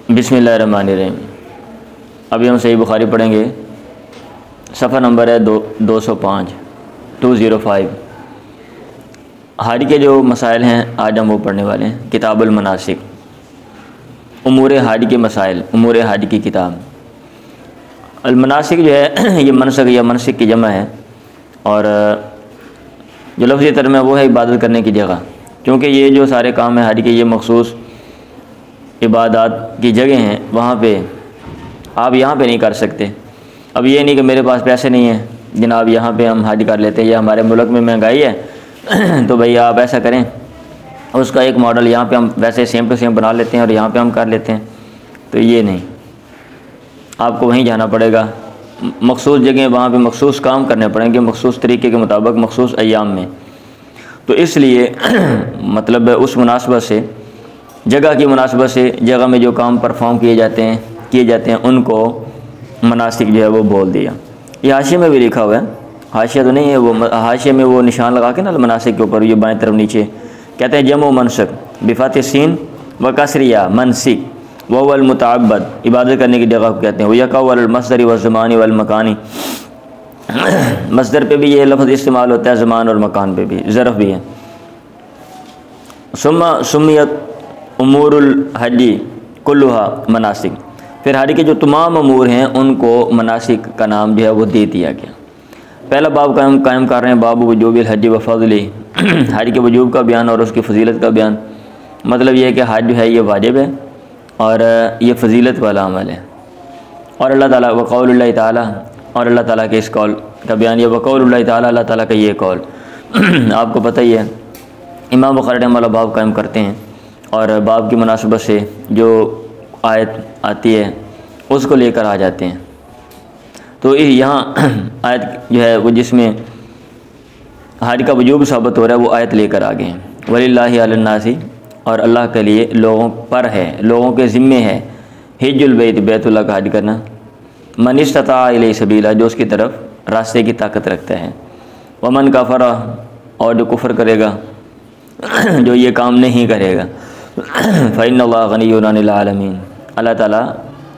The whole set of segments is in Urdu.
بسم اللہ الرحمن الرحیم۔ ابھی ہم صحیح بخاری پڑھیں گے، صفحہ نمبر ہے 205 حاج کے جو مسائل ہیں آج ہم وہ پڑھنے والے ہیں۔ کتاب المناسک، امور حاج کے مسائل، امور حاج کی کتاب۔ المناسک جو ہے یہ منسک یا منسک کی جمع ہے، اور جو لفظی ترجمہ ہے وہ ہے عبادت کرنے کی جگہ، کیونکہ یہ جو سارے کام ہیں حاج کے یہ مخصوص عبادات کی جگہ ہیں، وہاں پہ آپ یہاں پہ نہیں کر سکتے۔ اب یہ نہیں کہ میرے پاس پیسے نہیں ہیں جناب یہاں پہ ہم حج کر لیتے ہیں، یا ہمارے ملک میں مہنگائی ہے تو بھئی آپ ایسا کریں، اس کا ایک ماڈل یہاں پہ ہم ویسے سیم ٹو سیم بنا لیتے ہیں اور یہاں پہ ہم کر لیتے ہیں، تو یہ نہیں، آپ کو وہیں جانا پڑے گا، مخصوص جگہیں وہاں پہ مخصوص کام کرنے پڑیں گے، مخصوص طریقے کے مطابق مخصوص ایام میں۔ تو اس لیے مطلب اس مناسبت سے، جگہ کی مناسبت سے، جگہ میں جو کام پرفارم کیے جاتے ہیں ان کو مناسک جو ہے وہ بول دیا۔ یہ حاشیے میں بھی لکھا ہوا ہے، حاشیہ تو نہیں ہے، وہ حاشیے میں وہ نشان لگا کے نا مناسک کے اوپر، یہ بائیں طرف نیچے کہتے ہیں جمع و منسک بفتح السین و کسر یا منسک وهو المتعبد، عبادت کرنے کی جگہ کو کہتے ہیں۔ ويقع على المصدر والزمان والمکان، مصدر پہ بھی یہ لفظ استعمال ہوتا ہے، زمان اور مکان پہ بھی، ظرف بھی ہے۔ ثم سمیت امور الحج کلها مناسک، پھر حج کے جو تمام امور ہیں ان کو مناسک کا نام جو ہے وہ دے دیا گیا۔ پہلا باب قائم کر رہے ہیں، باب وجوب الحج و فضلہ، حج کے وجوب کا بیان اور اس کی فضیلت کا بیان۔ مطلب یہ ہے کہ حج جو ہے یہ واجب ہے اور یہ فضیلت والا عمل ہے، اور اللہ تعالیٰ وقول اللہ تعالیٰ، اور اللہ تعالیٰ کے اس قول کا بیان، یہ وقول اللہ تعالیٰ، اللہ تعالیٰ کا یہ قول آپ کو پتہ ہی ہے۔ امام بخاری رحمہ اللہ باب قائم کرتے ہیں، اور باب کی مناسبت سے جو آیت آتی ہے اس کو لے کر آ جاتے ہیں۔ تو یہاں آیت جو ہے وہ جس میں حج کا وجوب ثابت ہو رہا ہے وہ آیت لے کر آگے ہیں۔ وَلِلَّهِ عَلَى النَّاسِ، اور اللہ کے لیے لوگوں پر ہے، لوگوں کے ذمے ہے، حج البیت، بیت اللہ کا حج کرنا، من استطاع الیہ سبیلا، جو اس کی طرف راستے کی طاقت رکھتا ہے، ومن کفر، اور جو کفر کرے گا، جو یہ کام نہیں کرے گا، فإن اللہ غنی عن العالمین، اللہ تعالیٰ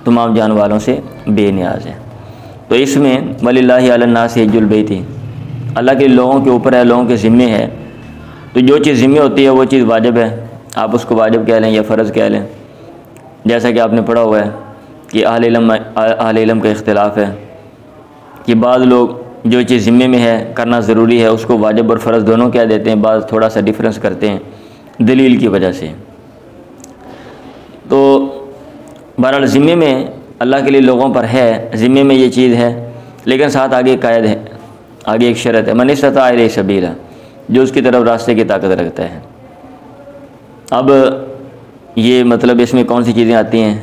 تمام جان والوں سے بے نیاز ہے۔ تو اس میں وَلِلَّهِ عَلَى النَّاسِ حِجُّ الْبَيْتِ، اللہ کے لوگوں کے اوپر ہے، لوگوں کے ذمے ہے، تو جو چیز ذمے ہوتی ہے وہ چیز واجب ہے، آپ اس کو واجب کہہ لیں یا فرض کہہ لیں، جیسا کہ آپ نے پڑھا ہوا ہے کہ اہل علم کا اختلاف ہے کہ بعض لوگ جو چیز ذمے میں ہے کرنا ضروری ہے اس کو واجب اور فرض دونوں کہہ دیتے ہیں، بعض تھوڑا سا ڈیفرنس کرتے ہیں دلیل کی وجہ سے۔ تو بہرحال ذمے میں اللہ کے لیے لوگوں پر ہے، ذمے میں یہ چیز ہے، لیکن ساتھ آگے قید ہے، آگے ایک شرط ہے، من استطاع الیہ سبیلا، جو اس کی طرف راستے کی طاقت رکھتا ہے۔ اب یہ مطلب اس میں کون سی چیزیں آتی ہیں؟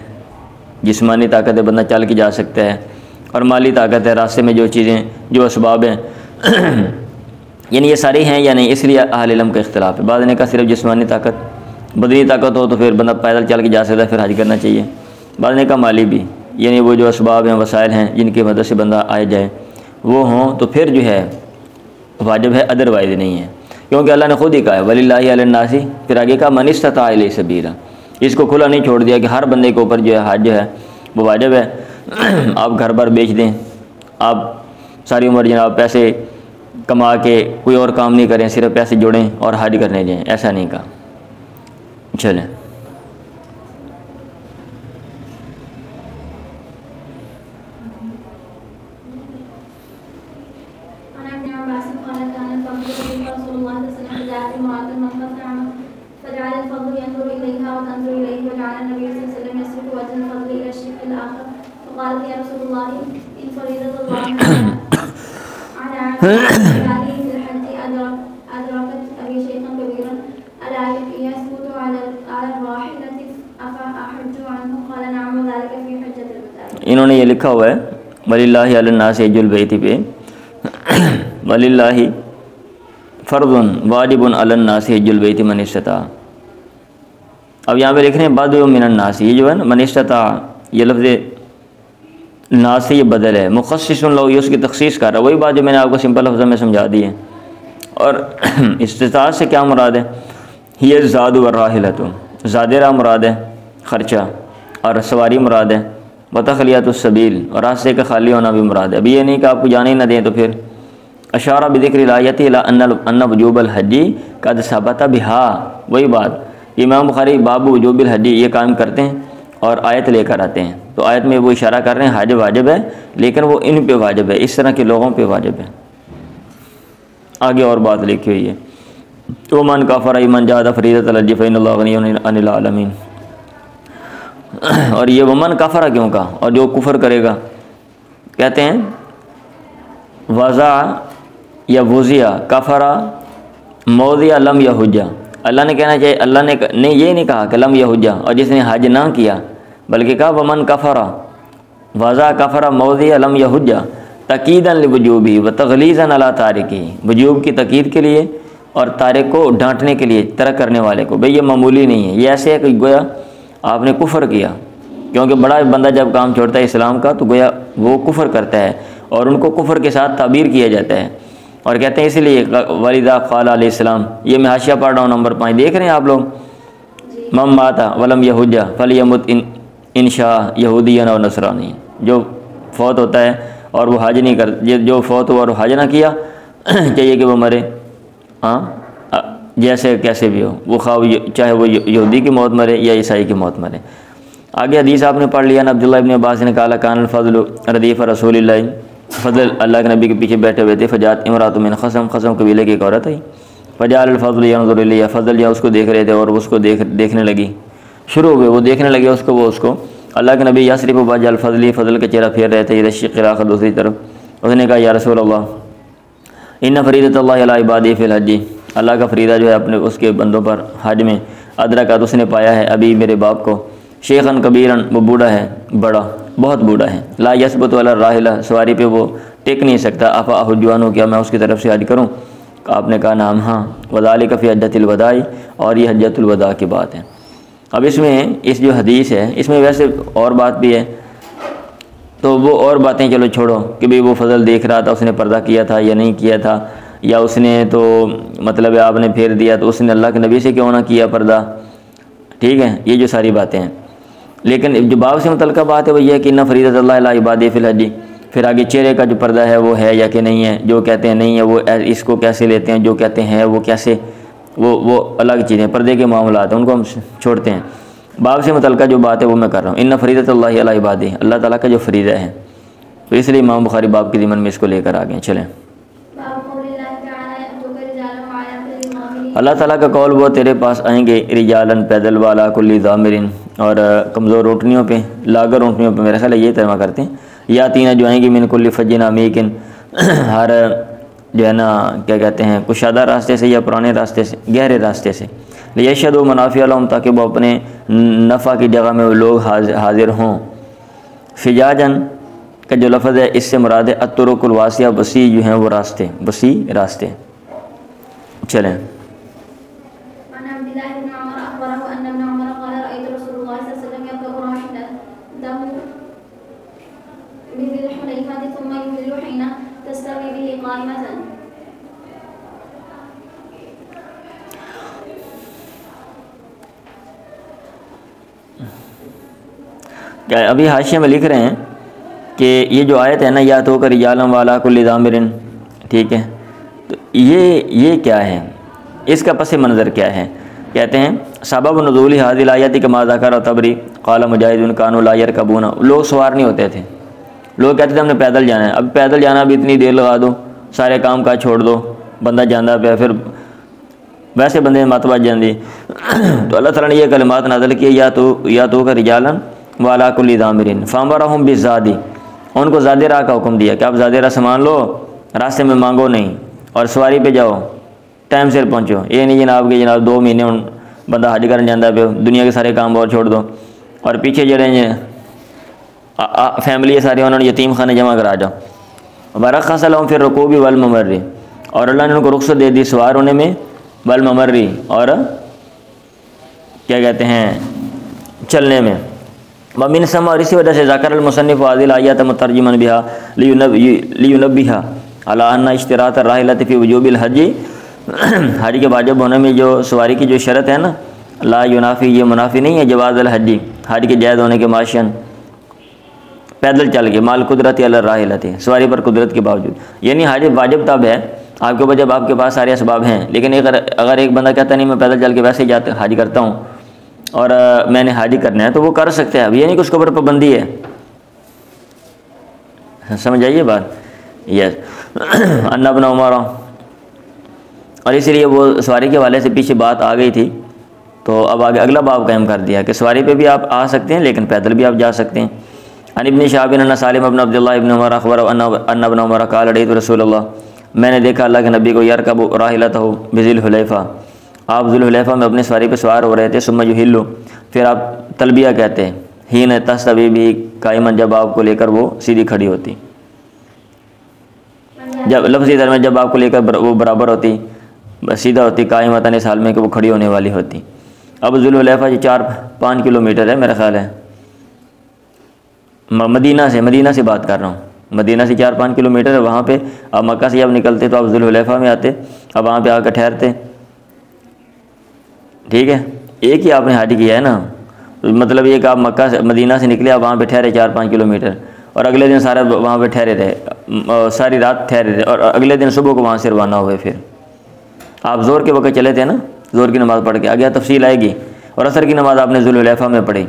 جسمانی طاقت ہے، بندہ چل کے جا سکتا ہے، اور مالی طاقت ہے، راستے میں جو چیزیں جو اسباب ہیں یعنی یہ ساری ہیں یا نہیں، اس لیے اہل علم کا اختلاف ہے۔ بعض نے کہا صرف جسمانی طاقت، بدنی طاقت ہو تو پھر بندہ پیدل چل کے جا سکتا ہے، پھر حج کرنا چاہیے۔ بعض نے کہا مالی بھی، یعنی وہ جو اسباب ہیں، وسائل ہیں جن کی مدد سے بندہ آئے جائے وہ ہوں تو پھر جو ہے واجب ہے، ادروائز نہیں ہے، کیونکہ اللہ نے خود ہی کہا ہے وَلِلَّهِ عَلَى النَّاسِ، پھر آگے کہا مَنِ اسْتَطَاعَ إِلَيْهِ سَبِيلًا، اس کو کھلا نہیں چھوڑ دیا کہ ہر بندے کے اوپر جو ہے حج جو ہے وہ واجب ہے۔ آپ گھر بار بیچ دیں، آپ ساری عمر جناب پیسے کما کے کوئی اور کام نہیں کریں، صرف پیسے جوڑیں اور حج کرنے جائیں، ایسا نہیں کہا۔ چلیں انہوں نے یہ لکھا ہوا ہے وَلِلَّهِ عَلَى النَّاسِ حِجُّ الْبَيْتِ پہ وَلِلَّهِ فرض واجب علی الناس حج البیت من استطاع۔ اب یہاں پہ لکھ رہے ہیں بدء من الناس، یہ جو ہے نا من استطاع، یہ لفظ ناس سے یہ بدل ہے، مخصص لو، یہ اس کی تخصیص کر رہا ہے، وہی بات جو میں نے آپ کو سمپل لفظ میں سمجھا دی ہے۔ اور استطاعت سے کیا مراد ہے؟ یہ زاد و راحلۃ، زاد راہ مراد ہے، خرچہ، اور سواری مراد ہے، وتخلیۃ السبیل اور راستے کا خالی ہونا بھی مراد ہے۔ ابھی یہ نہیں کہ آپ کو جانے ہی نہ دیں تو پھر اشارہ بذکر الایۃ الی ان وجوب الحج قد ثبت بہا، وہی بات امام بخاری باب وجوب الحج یہ قائم کرتے ہیں اور آیت لے کر آتے ہیں، تو آیت میں وہ اشارہ کر رہے ہیں حج واجب ہے، لیکن وہ ان پہ واجب ہے، اس طرح کے لوگوں پہ واجب ہے۔ آگے اور بات لکھی ہوئی ہے، تو من کفر ایمن جہاد فریضۃ الحج فإن اللہ غنی عن العالمین، اور یہ ومن کفر کیوں کہا، اور جو کفر کرے گا، کہتے ہیں وضع یا وضع کفرا موضع لم یحج، اللہ نے کہنا چاہیے، اللہ نے یہ نہیں کہا کہ لم یحج اور جس نے حج نہ کیا، بلکہ کہا ومن کفرا وضع کفرا موضع لم یحج تقییدا لوجوبہ وتغلیظا علی تارکہ، وجوب کی تقیید کے لیے اور تارک کو ڈانٹنے کے لیے، ترک کرنے والے کو، بھئی یہ معمولی نہیں ہے، یہ ایسے ہے کہ گویا آپ نے کفر کیا، کیونکہ بڑا بندہ جب کام چھوڑتا ہے اسلام کا تو گویا وہ کفر کرتا ہے، اور ان کو کفر کے ساتھ تعبیر کیا جاتا ہے، اور کہتے ہیں اسی لیے والدہ قال علیہ السلام، یہ میں حاشیہ پڑھ رہا ہوں نمبر 5 دیکھ رہے ہیں آپ لوگ، من مات ولم یحج فلیمت ان شاء یہودیا و نصرانی، جو فوت ہوتا ہے اور وہ حج نہیں کر، جو فوت ہوا اور حج نہ کیا چاہیے کہ وہ مرے، ہاں جیسے کیسے بھی ہو، وہ چاہے وہ یہودی کی موت مرے یا عیسائی کی موت مرے۔ آگے حدیث آپ نے پڑھ لیا نا، عبداللہ ابن عباس نے کہا کان الفضل ردیف رسول اللہ، فضل اللہ کے نبی کے پیچھے بیٹھے ہوئے تھے، فجات امرات من خصم قبیلے کی ایک عورت آئی، فجعل الفضل ینظر الیہ، فضل جو اس کو دیکھ رہے تھے اور اس کو دیکھنے لگی، شروع ہوئے وہ دیکھنے لگے اس کو، وہ اس کو، اللہ کے نبی یصرف وجہ الفضل، فضل کا چہرہ پھیر رہے تھے الشق الاخر دوسری طرف، اس نے کہا یا رسول اللہ ان فریضۃ اللہ علی عبادہ فی الحج، اللہ کا فریضہ جو ہے اپنے اس کے بندوں پر حج میں، ادرکت اس نے پایا ہے ابھی میرے باپ کو، شیخاً کبیراً وہ بوڑھا ہے، بڑا بہت بوڑھا ہے، لا یثبت علی الراحلہ سواری پہ وہ ٹک نہیں سکتا، افا احج عنہ کیا میں اس کی طرف سے حج کروں؟ آپ نے کہا نام ہاں، وذالک فی حجۃ الوداع، اور یہ حجۃ الوداع کی بات ہے۔ اب اس میں اس جو حدیث ہے اس میں ویسے اور بات بھی ہے، تو وہ اور باتیں چلو چھوڑو کہ بھئی وہ فضل دیکھ رہا تھا، اس نے پردہ کیا تھا یا نہیں کیا تھا، یا اس نے تو مطلب آپ نے پھیر دیا تو اس نے اللہ کے نبی سے کیوں نہ کیا پردہ، ٹھیک ہے، یہ جو ساری باتیں ہیں، لیکن جو باب سے متعلقہ بات ہے وہ یہ ہے کہ ان فریضۃ اللہ علی عبادہ فی الحج، پھر آگے چہرے کا جو پردہ ہے وہ ہے یا کہ نہیں ہے، جو کہتے ہیں نہیں ہے وہ اس کو کیسے لیتے ہیں، جو کہتے ہیں وہ کیسے، وہ الگ چیزیں، پردے کے معاملات ہیں ان کو ہم چھوڑتے ہیں، باب سے متعلقہ جو بات ہے وہ میں کر رہا ہوں، ان فریضۃ اللہ علی عبادہ، اللہ تعالیٰ کا جو فریضہ ہے، تو اس لیے امام بخاری باب کے ضمن میں اس کو لے کر آ گئے۔ چلیں، اللہ تعالیٰ کا قول وہ تیرے پاس آئیں گے رجالن پیدل والا کلی ضامرن، اور کمزور اونٹنیوں پہ، لاگر اونٹنیوں پہ، میرا خیال ہے یہ ترجمہ کرتے ہیں، یا تینہ جو آئیں گی من کل فجن عمیقن، ہر جو ہے نا کیا کہتے ہیں کشادہ راستے سے یا پرانے راستے سے، گہرے راستے سے، لیشہدوا منافع لہم تاکہ وہ اپنے نفع کی جگہ میں وہ لوگ حاضر ہوں، فجاجن کا جو لفظ ہے اس سے مراد ہے الطرق الواسعہ، وسیع جو ہیں وہ راستے، وسیع راستے۔ چلیں، ابھی حاشیے میں لکھ رہے ہیں کہ یہ جو آیت ہے نا یا تو کر رجالم والا کل ضامرن، ٹھیک ہے، تو یہ کیا ہے، اس کا پس منظر کیا ہے؟ کہتے ہیں سبب نزول هذه الآیات کما ذکر طبری قال مجاہد کانوا لا یرکبون، لوگ سوار نہیں ہوتے تھے، لوگ کہتے تھے ہم نے پیدل جانا ہے، اب پیدل جانا بھی اتنی دیر لگا دو، سارے کام کاج چھوڑ دو، بندہ جانا پہ پھر ویسے بندے مت بچ جاندی، تو اللہ تعالیٰ نے یہ کلمات نازل کیے یا تو کا رجالا والا کل ضامرین فامرہم بالزاد، ان کو زیادہ راہ کا حکم دیا کہ آپ زیادہ راہ سامان لو، راستے میں مانگو نہیں، اور سواری پہ جاؤ، ٹائم سے پہنچو، یہ نہیں جناب کہ جناب 2 مہینے بندہ حج کرنے جانا پہ دنیا کے سارے کام اور چھوڑ دو، اور پیچھے جڑے فیملی ہے ساری انہوں نے یتیم خانے جمع کرا جاؤ، ورخص لہم فی الرکوب والممر، اور اللہ نے ان کو رخصت دے دی سوار ہونے میں، والممر اور کیا کہتے ہیں چلنے میں، ومن ثم، اور اسی وجہ سے ذکر المصنف هذه الآیات مترجما بها لینبہ علی ان اشتراط الراحلۃ فی وجوب الحج، حج کے واجب ہونے میں جو سواری کی جو شرط ہے نا، لا ینافی، یہ منافی نہیں ہے جواز الحج، حج کے جائز ہونے کے معاشین پیدل چل کے مال قدرت علی الراحلۃ سواری پر قدرت کے باوجود، یعنی حج واجب تب ہے آپ کے اوپر جب آپ کے پاس سارے اسباب ہیں، لیکن اگر ایک بندہ کہتا نہیں میں پیدل چل کے ویسے ہی حج کرتا ہوں اور میں نے حج کرنا ہے تو وہ کر سکتے ہیں، اب یہ نہیں کہ اس کے اوپر پابندی ہے، سمجھ آئیے بات، یس ان ابن عمر، اور اسی لیے وہ سواری کے حوالے سے پیچھے بات آ گئی تھی تو اب آگے اگلا باب قائم کر دیا کہ سواری پہ بھی آپ آ سکتے ہیں لیکن پیدل بھی آپ جا سکتے ہیں۔ عن ابن شہاب ان سالم ابن عبد اللہ ابن عمر اخبر ان ابن عمر قال رأيت رسول اللہ، میں نے دیکھا اللہ کے نبی کو یرکب راحلتہ بذی الحلیفہ، آپ ذی الحلیفہ میں اپنی سواری پہ سوار ہو رہے تھے، ثم یحل، پھر آپ تلبیہ کہتے ہیں، حین تستوی بھی قائما، جب آپ کو لے کر وہ سیدھی کھڑی ہوتی، جب لفظی در میں جب آپ کو لے کر وہ برابر ہوتی سیدھا ہوتی، قائمتاً اس حال میں کہ وہ کھڑی ہونے والی ہوتی۔ اب ذی الحلیفہ جو 4-5 کلومیٹر ہے میرا خیال ہے، مدینہ سے بات کر رہا ہوں، مدینہ سے 4-5 کلومیٹر ہے، وہاں پہ اب مکہ سے جب نکلتے تو آپ ذی الحلیفہ میں آتے، اب وہاں پہ آ کر ٹھہرتے، ٹھیک ہے، ایک ہی آپ نے حج کیا ہے نا، مطلب یہ کہ آپ مکہ سے مدینہ سے نکلے، آپ وہاں پہ ٹھہرے 4-5 کلومیٹر اور اگلے دن سارا وہاں پہ ٹھہرے رہے، ساری رات ٹھہرے رہے اور اگلے دن صبح کو وہاں سے روانہ ہوئے۔ پھر آپ زور کے وقت چلے تھے نا، زور کی نماز پڑھ کے آگے تفصیل آئے گی، اور عصر کی نماز آپ نے ذی الحلیفہ میں پڑھی،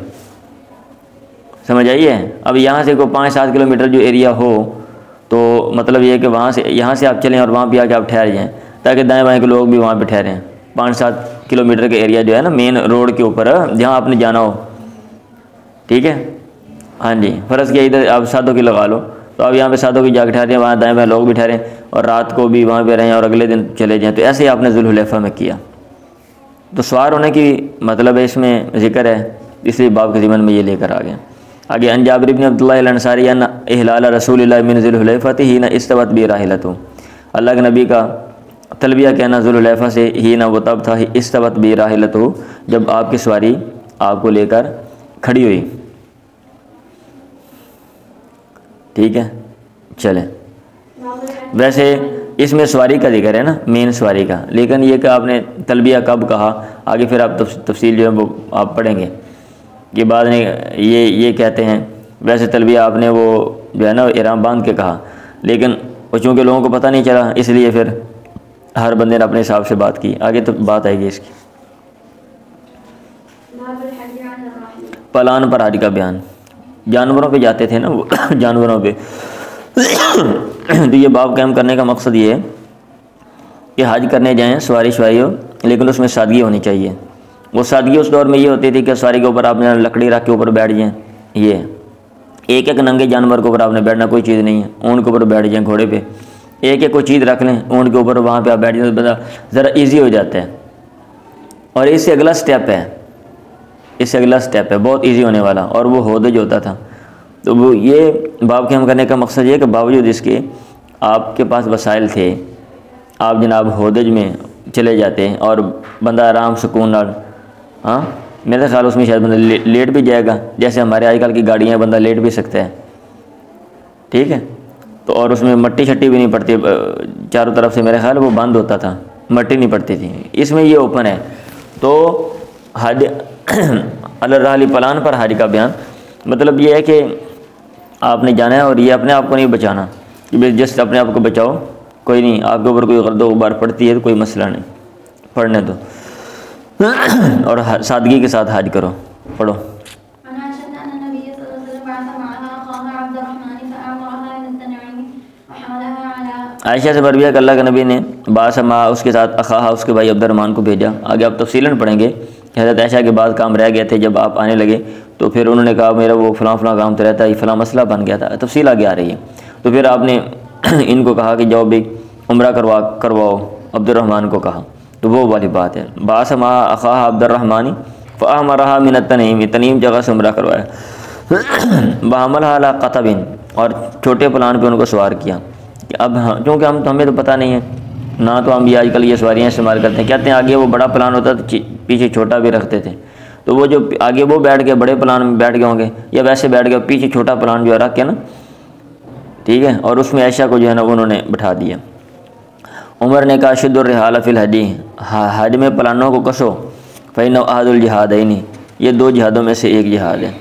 سمجھ آئیے۔ اب یہاں سے کوئی 5-7 کلومیٹر جو ایریا ہو تو مطلب یہ ہے کہ وہاں سے یہاں سے آپ چلیں اور وہاں پہ آ کے آپ ٹھہر جائیں تاکہ دائیں بائیں کے لوگ بھی وہاں پہ ٹھہریں۔ 5-7 کلومیٹر کا ایریا جو ہے نا مین روڈ کے اوپر جہاں آپ نے جانا ہو، ٹھیک ہے، ہاں جی، فرض کیا ادھر آپ 7 کی لگا لو تو آپ یہاں پہ 7 کی جا کے ٹھہریں، وہاں دائیں بائیں لوگ بھی ٹھہریں اور رات کو بھی وہاں پہ رہیں اور اگلے دن چلے جائیں، تو ایسے ہی آپ نے ذی الحلیفہ میں کیا۔ تو سوار ہونے کی مطلب ہے اس میں ذکر ہے، اس لیے باب کے ضمن میں یہ لے کر آ گئے۔ آگے ان جابر بن عبداللہ الانصاری ان احلال رسول اللہ من ذی الحلیفہ حین استوت بہ راحلتہ، اللہ کے نبی کا تلبیہ کہنا ذی الحلیفہ سے حین وہ تب تھا استوت بہ راحلتہ، جب آپ کی سواری آپ کو لے کر کھڑی ہوئی، ٹھیک ہے، چلیں۔ ویسے اس میں سواری کا ذکر ہے نا، مین سواری کا، لیکن یہ کہ آپ نے تلبیہ کب کہا آگے پھر آپ تفصیل جو ہے وہ آپ پڑھیں گے کہ بعد میں یہ کہتے ہیں ویسے تلبیہ آپ نے وہ جو ہے نا احرام باندھ کے کہا، لیکن وہ چونکہ لوگوں کو پتہ نہیں چلا اس لیے پھر ہر بندے نے اپنے حساب سے بات کی، آگے تو بات آئے گی اس کی۔ پلان پر حج کا بیان، جانوروں پہ جاتے تھے نا وہ جانوروں پہ تو یہ باب قائم کرنے کا مقصد یہ ہے کہ حج کرنے جائیں سواری ہو لیکن اس میں سادگی ہونی چاہیے۔ وہ سادگی اس دور میں یہ ہوتی تھی کہ سواری کے اوپر آپ نے لکڑی رکھ کے اوپر بیٹھ جائیں، یہ ایک ننگے جانور کے اوپر آپ نے بیٹھنا کوئی چیز نہیں ہے، اونٹ کے اوپر بیٹھ جائیں، گھوڑے پہ ایک کوئی چیز رکھ لیں اونٹ کے اوپر، وہاں پہ آپ بیٹھ جائیں تو ذرا ایزی ہو جاتا ہے۔ اور اس سے اگلا سٹیپ ہے بہت ایزی ہونے والا، اور وہ ہودج ہوتا تھا۔ تو وہ یہ باب قائم کرنے کا مقصد یہ کہ باوجود اس کے آپ کے پاس وسائل تھے، آپ جناب ہودج میں چلے جاتے ہیں اور بندہ آرام سکون نال، ہاں میرے خیال اس میں شاید بندہ لیٹ بھی جائے گا، جیسے ہمارے آج کل کی گاڑیاں بندہ لیٹ بھی سکتا ہے، ٹھیک ہے، تو اور اس میں مٹی شٹی بھی نہیں پڑتی چاروں طرف سے، میرے خیال وہ بند ہوتا تھا، مٹی نہیں پڑتی تھی، اس میں یہ اوپن ہے۔ تو حج الرحل پلان پر حج کا بیان مطلب یہ ہے کہ آپ نے جانا ہے اور یہ اپنے آپ کو نہیں بچانا کہ جس اپنے آپ کو بچاؤ، کوئی نہیں، آپ کے اوپر کوئی غرد و غبار پڑتی ہے تو کوئی مسئلہ نہیں، پڑھنے دو اور سادگی کے ساتھ حج کرو، پڑھو۔ عائشہ سے مروی ہے کہ اللہ کے نبی نے باسما اس کے ساتھ اخاہا اس کے بھائی عبد الرحمن کو بھیجا۔ آگے آپ تفصیلاً پڑھیں گے کہ حضرت عائشہ کے بعد کام رہ گئے تھے، جب آپ آنے لگے تو پھر انہوں نے کہا میرا وہ فلاں کام تو رہتا ہے، فلاں مسئلہ بن گیا تھا، تفصیل آگے آ رہی ہے۔ تو پھر آپ نے ان کو کہا کہ جاؤ بھی عمرہ کرواؤ، عبد الرحمن کو کہا، تو وہ والی بات ہے۔ باسما اخاہا عبد الرحمن فامرها من التنعیم، تنعیم جگہ سے عمرہ کروایا، بحملها علی قطب، اور چھوٹے پلان پہ ان کو سوار کیا کہ اب چونکہ ہمیں تو پتہ نہیں ہے نہ، تو ہم بھی آج کل یہ سواریاں استعمال کرتے ہیں، کہتے ہیں آگے وہ بڑا پلان ہوتا تو پیچھے چھوٹا بھی رکھتے تھے، تو وہ جو آگے وہ بیٹھ گئے بڑے پلان میں بیٹھ گئے ہوں گے، یا ویسے بیٹھ گئے پیچھے چھوٹا پلان جو ہے رکھ کے نا، ٹھیک ہے، اور اس میں عائشہ کو جو ہے نا انہوں نے بٹھا دیا۔ عمر نے کہا شد الرحال فی الحج، حج میں پلانوں کو کسو، فإنہ احد الجہادین، یہ 2 جہادوں میں سے ایک جہاد ہے۔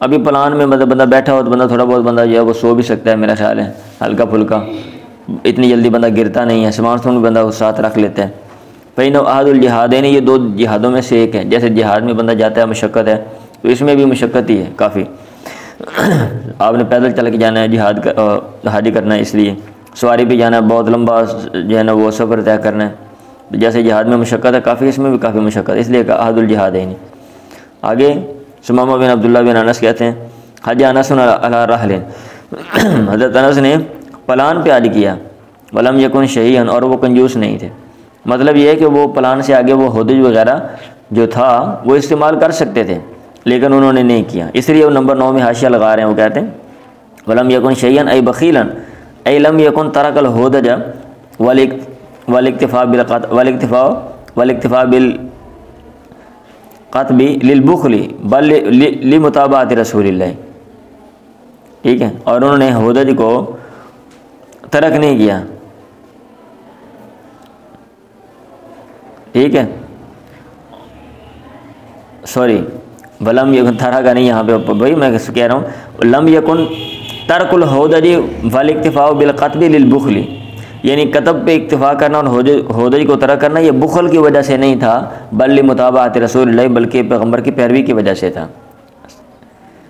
ابھی پلان میں مطلب بندہ بیٹھا ہو تو بندہ تھوڑا بہت بندہ جو ہے وہ سو بھی سکتا ہے، میرا خیال ہے، ہلکا پھلکا، اتنی جلدی بندہ گرتا نہیں ہے، سامان سمون بندہ اس ساتھ رکھ لیتا ہے۔ فإنہ احد الجہادین، یہ 2 جہادوں میں سے ایک ہے۔ جیسے جہاد میں بندہ جاتا ہے مشقت ہے، تو اس میں بھی مشقت ہی ہے کافی، آپ نے پیدل چل کے جانا ہے، حاجی کرنا ہے، اس لیے سواری پہ جانا ہے، بہت لمبا جو ہے نا وہ سفر طے کرنا ہے۔ جیسے جہاد میں مشقت ہے کافی، اس میں بھی کافی مشقت ہے، اس لیے کہ احد الجہادین۔ آگے ثمامہ بن عبداللہ بن انس کہتے ہیں حج انس علی رحل، حضرت انس نے پلان پہ حج کیا، ولم یکن شہیئا، اور وہ کنجوس نہیں تھے۔ مطلب یہ ہے کہ وہ پلان سے آگے وہ ہودج وغیرہ جو تھا وہ استعمال کر سکتے تھے، لیکن انہوں نے نہیں کیا، اس لیے وہ نمبر 9 میں حاشیہ لگا رہے ہیں، وہ کہتے ہیں ولم یکن شیئا ای بخیلا ای لم یکن ترک الہودج والاکتفاء بالقطب للبخل بل لمتابعت رسول اللہ، ٹھیک ہے، اور انہوں نے ہودج کو ترک نہیں کیا، ٹھیک ہے، سوری ولم یکن ترک نہیں، یہاں پہ بھائی میں کہہ رہا ہوں لم یکن ترک الہودج والاکتفاء بالقطب للبخل، یعنی قطب پہ اکتفا کرنا اور ہودج کو ترک کرنا یہ بخل کی وجہ سے نہیں تھا، بل لمتابعت رسول اللہ، بلکہ پیغمبر کی پیروی کی وجہ سے تھا۔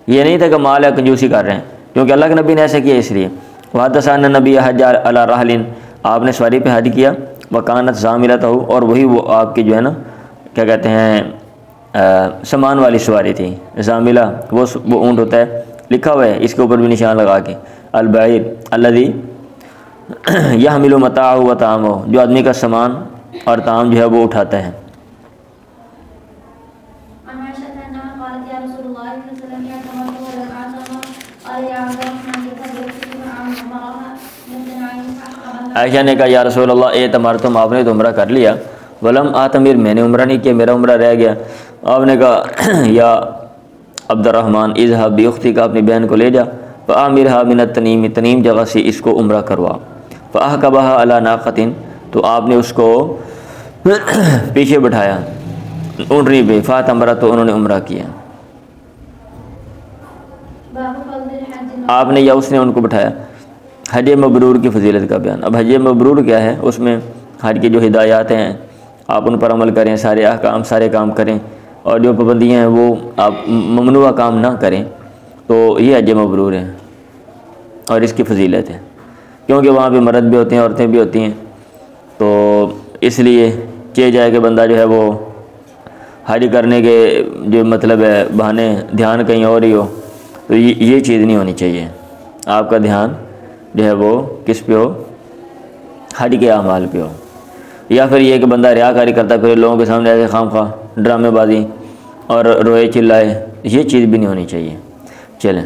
یہ نہیں تھا کہ مال ہے کنجوسی کر رہے ہیں، کیونکہ اللہ کے نبی نے ایسا کیا اس لیے۔ وحدثنا نبی حج علی رحل، آپ نے سواری پہ حج کیا، وکانت زاملتہ، اور وہی وہ آپ کی جو ہے نا کیا کہتے ہیں سامان والی سواری تھی، زاملہ وہ اونٹ ہوتا ہے، لکھا ہوا ہے اس کے اوپر بھی نشان لگا کے، البعیر الذی یحمل متاعہ و طعامہ، جو آدمی کا سامان اور طعام جو ہے وہ اٹھاتا ہے۔ عائشہ نے کہا یا رسول اللہ اعتمرتم، آپ نے تو عمرہ کر لیا، ولم آتمر، میں نے عمرہ نہیں کیا، میرا عمرہ رہ گیا۔ آپ نے کہا یا عبد الرحمن اذهب باختک، اپنی بہن کو لے جا، فآمرها من التنیم، تنیم جگہ سے اس کو عمرہ کروا، فاحکبها علی ناقۃ، تو آپ نے اس کو پیچھے بٹھایا اونٹنی پہ، فاتمرا، تو انہوں نے عمرہ کیا، آپ نے یا اس نے ان کو بٹھایا۔ حج مبرور کی فضیلت کا بیان۔ اب حج مبرور کیا ہے، اس میں حج کی جو ہدایات ہیں آپ ان پر عمل کریں، سارے احکام سارے کام کریں، اور جو پابندیاں ہیں وہ آپ ممنوع کام نہ کریں، تو یہ حج مبرور ہے اور اس کی فضیلت ہے، کیونکہ وہاں پہ مرد بھی ہوتے ہیں، عورتیں بھی ہوتی ہیں، تو اس لیے کیا جائے کہ بندہ جو ہے وہ حج کرنے کے جو مطلب ہے بہانے دھیان کہیں اور ہی ہو، تو یہ چیز نہیں ہونی چاہیے، آپ کا دھیان جو ہے وہ کس پہ ہو، حج کے اعمال پہ ہو، یا پھر یہ کہ بندہ ریاکاری کرتا پھر لوگوں کے سامنے ایسے خام خواہ ڈرامے بازی اور روئے چلائے، یہ چیز بھی نہیں ہونی چاہیے۔ چلیں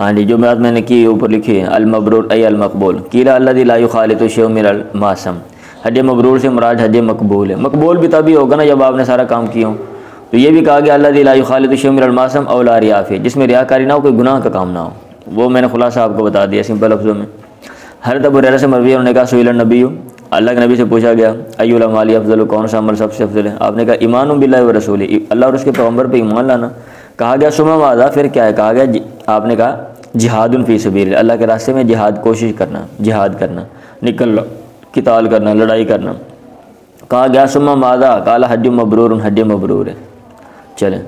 ہاں جی، جو بات میں نے کی اوپر لکھی ہے، المبرور ای المقبول، قیل الذی لا یخالط شیء من الماسم، حج مبرور سے مراد حج مقبول ہے۔ مقبول بھی تبھی ہوگا نا جب آپ نے سارا کام کیا ہو، تو یہ بھی کہا گیا الذی لا یخالط شیء من الماسم او لا ریاء فیہ، جس میں ریاکاری نہ ہو، کوئی گناہ کا کام نہ ہو، وہ میں نے خلاصہ آپ کو بتا دیا سمپل لفظوں میں۔ حضرت ابو ہریرہ سے مروی ہے، انہوں نے کہا سئل النبی، اللہ کے نبی سے پوچھا گیا ای الاعمال افضل، کون سا عمل سب سے افضل ہے؟ آپ نے کہا ایمان باللہ و رسولہ، اللہ اور اس کے پیغمبر پہ ایمان لانا۔ کہا گیا ثم ماذا، پھر کیا ہے؟ کہا گیا آپ نے کہا جہاد فی سبیل اللہ، اللہ کے راستے میں جہاد، کوشش کرنا، جہاد کرنا، نکلنا، قتال کرنا، لڑائی کرنا۔ کہا گیا ثم ماذا، قال حج مبرور، حج مبرور ہے۔ چلیں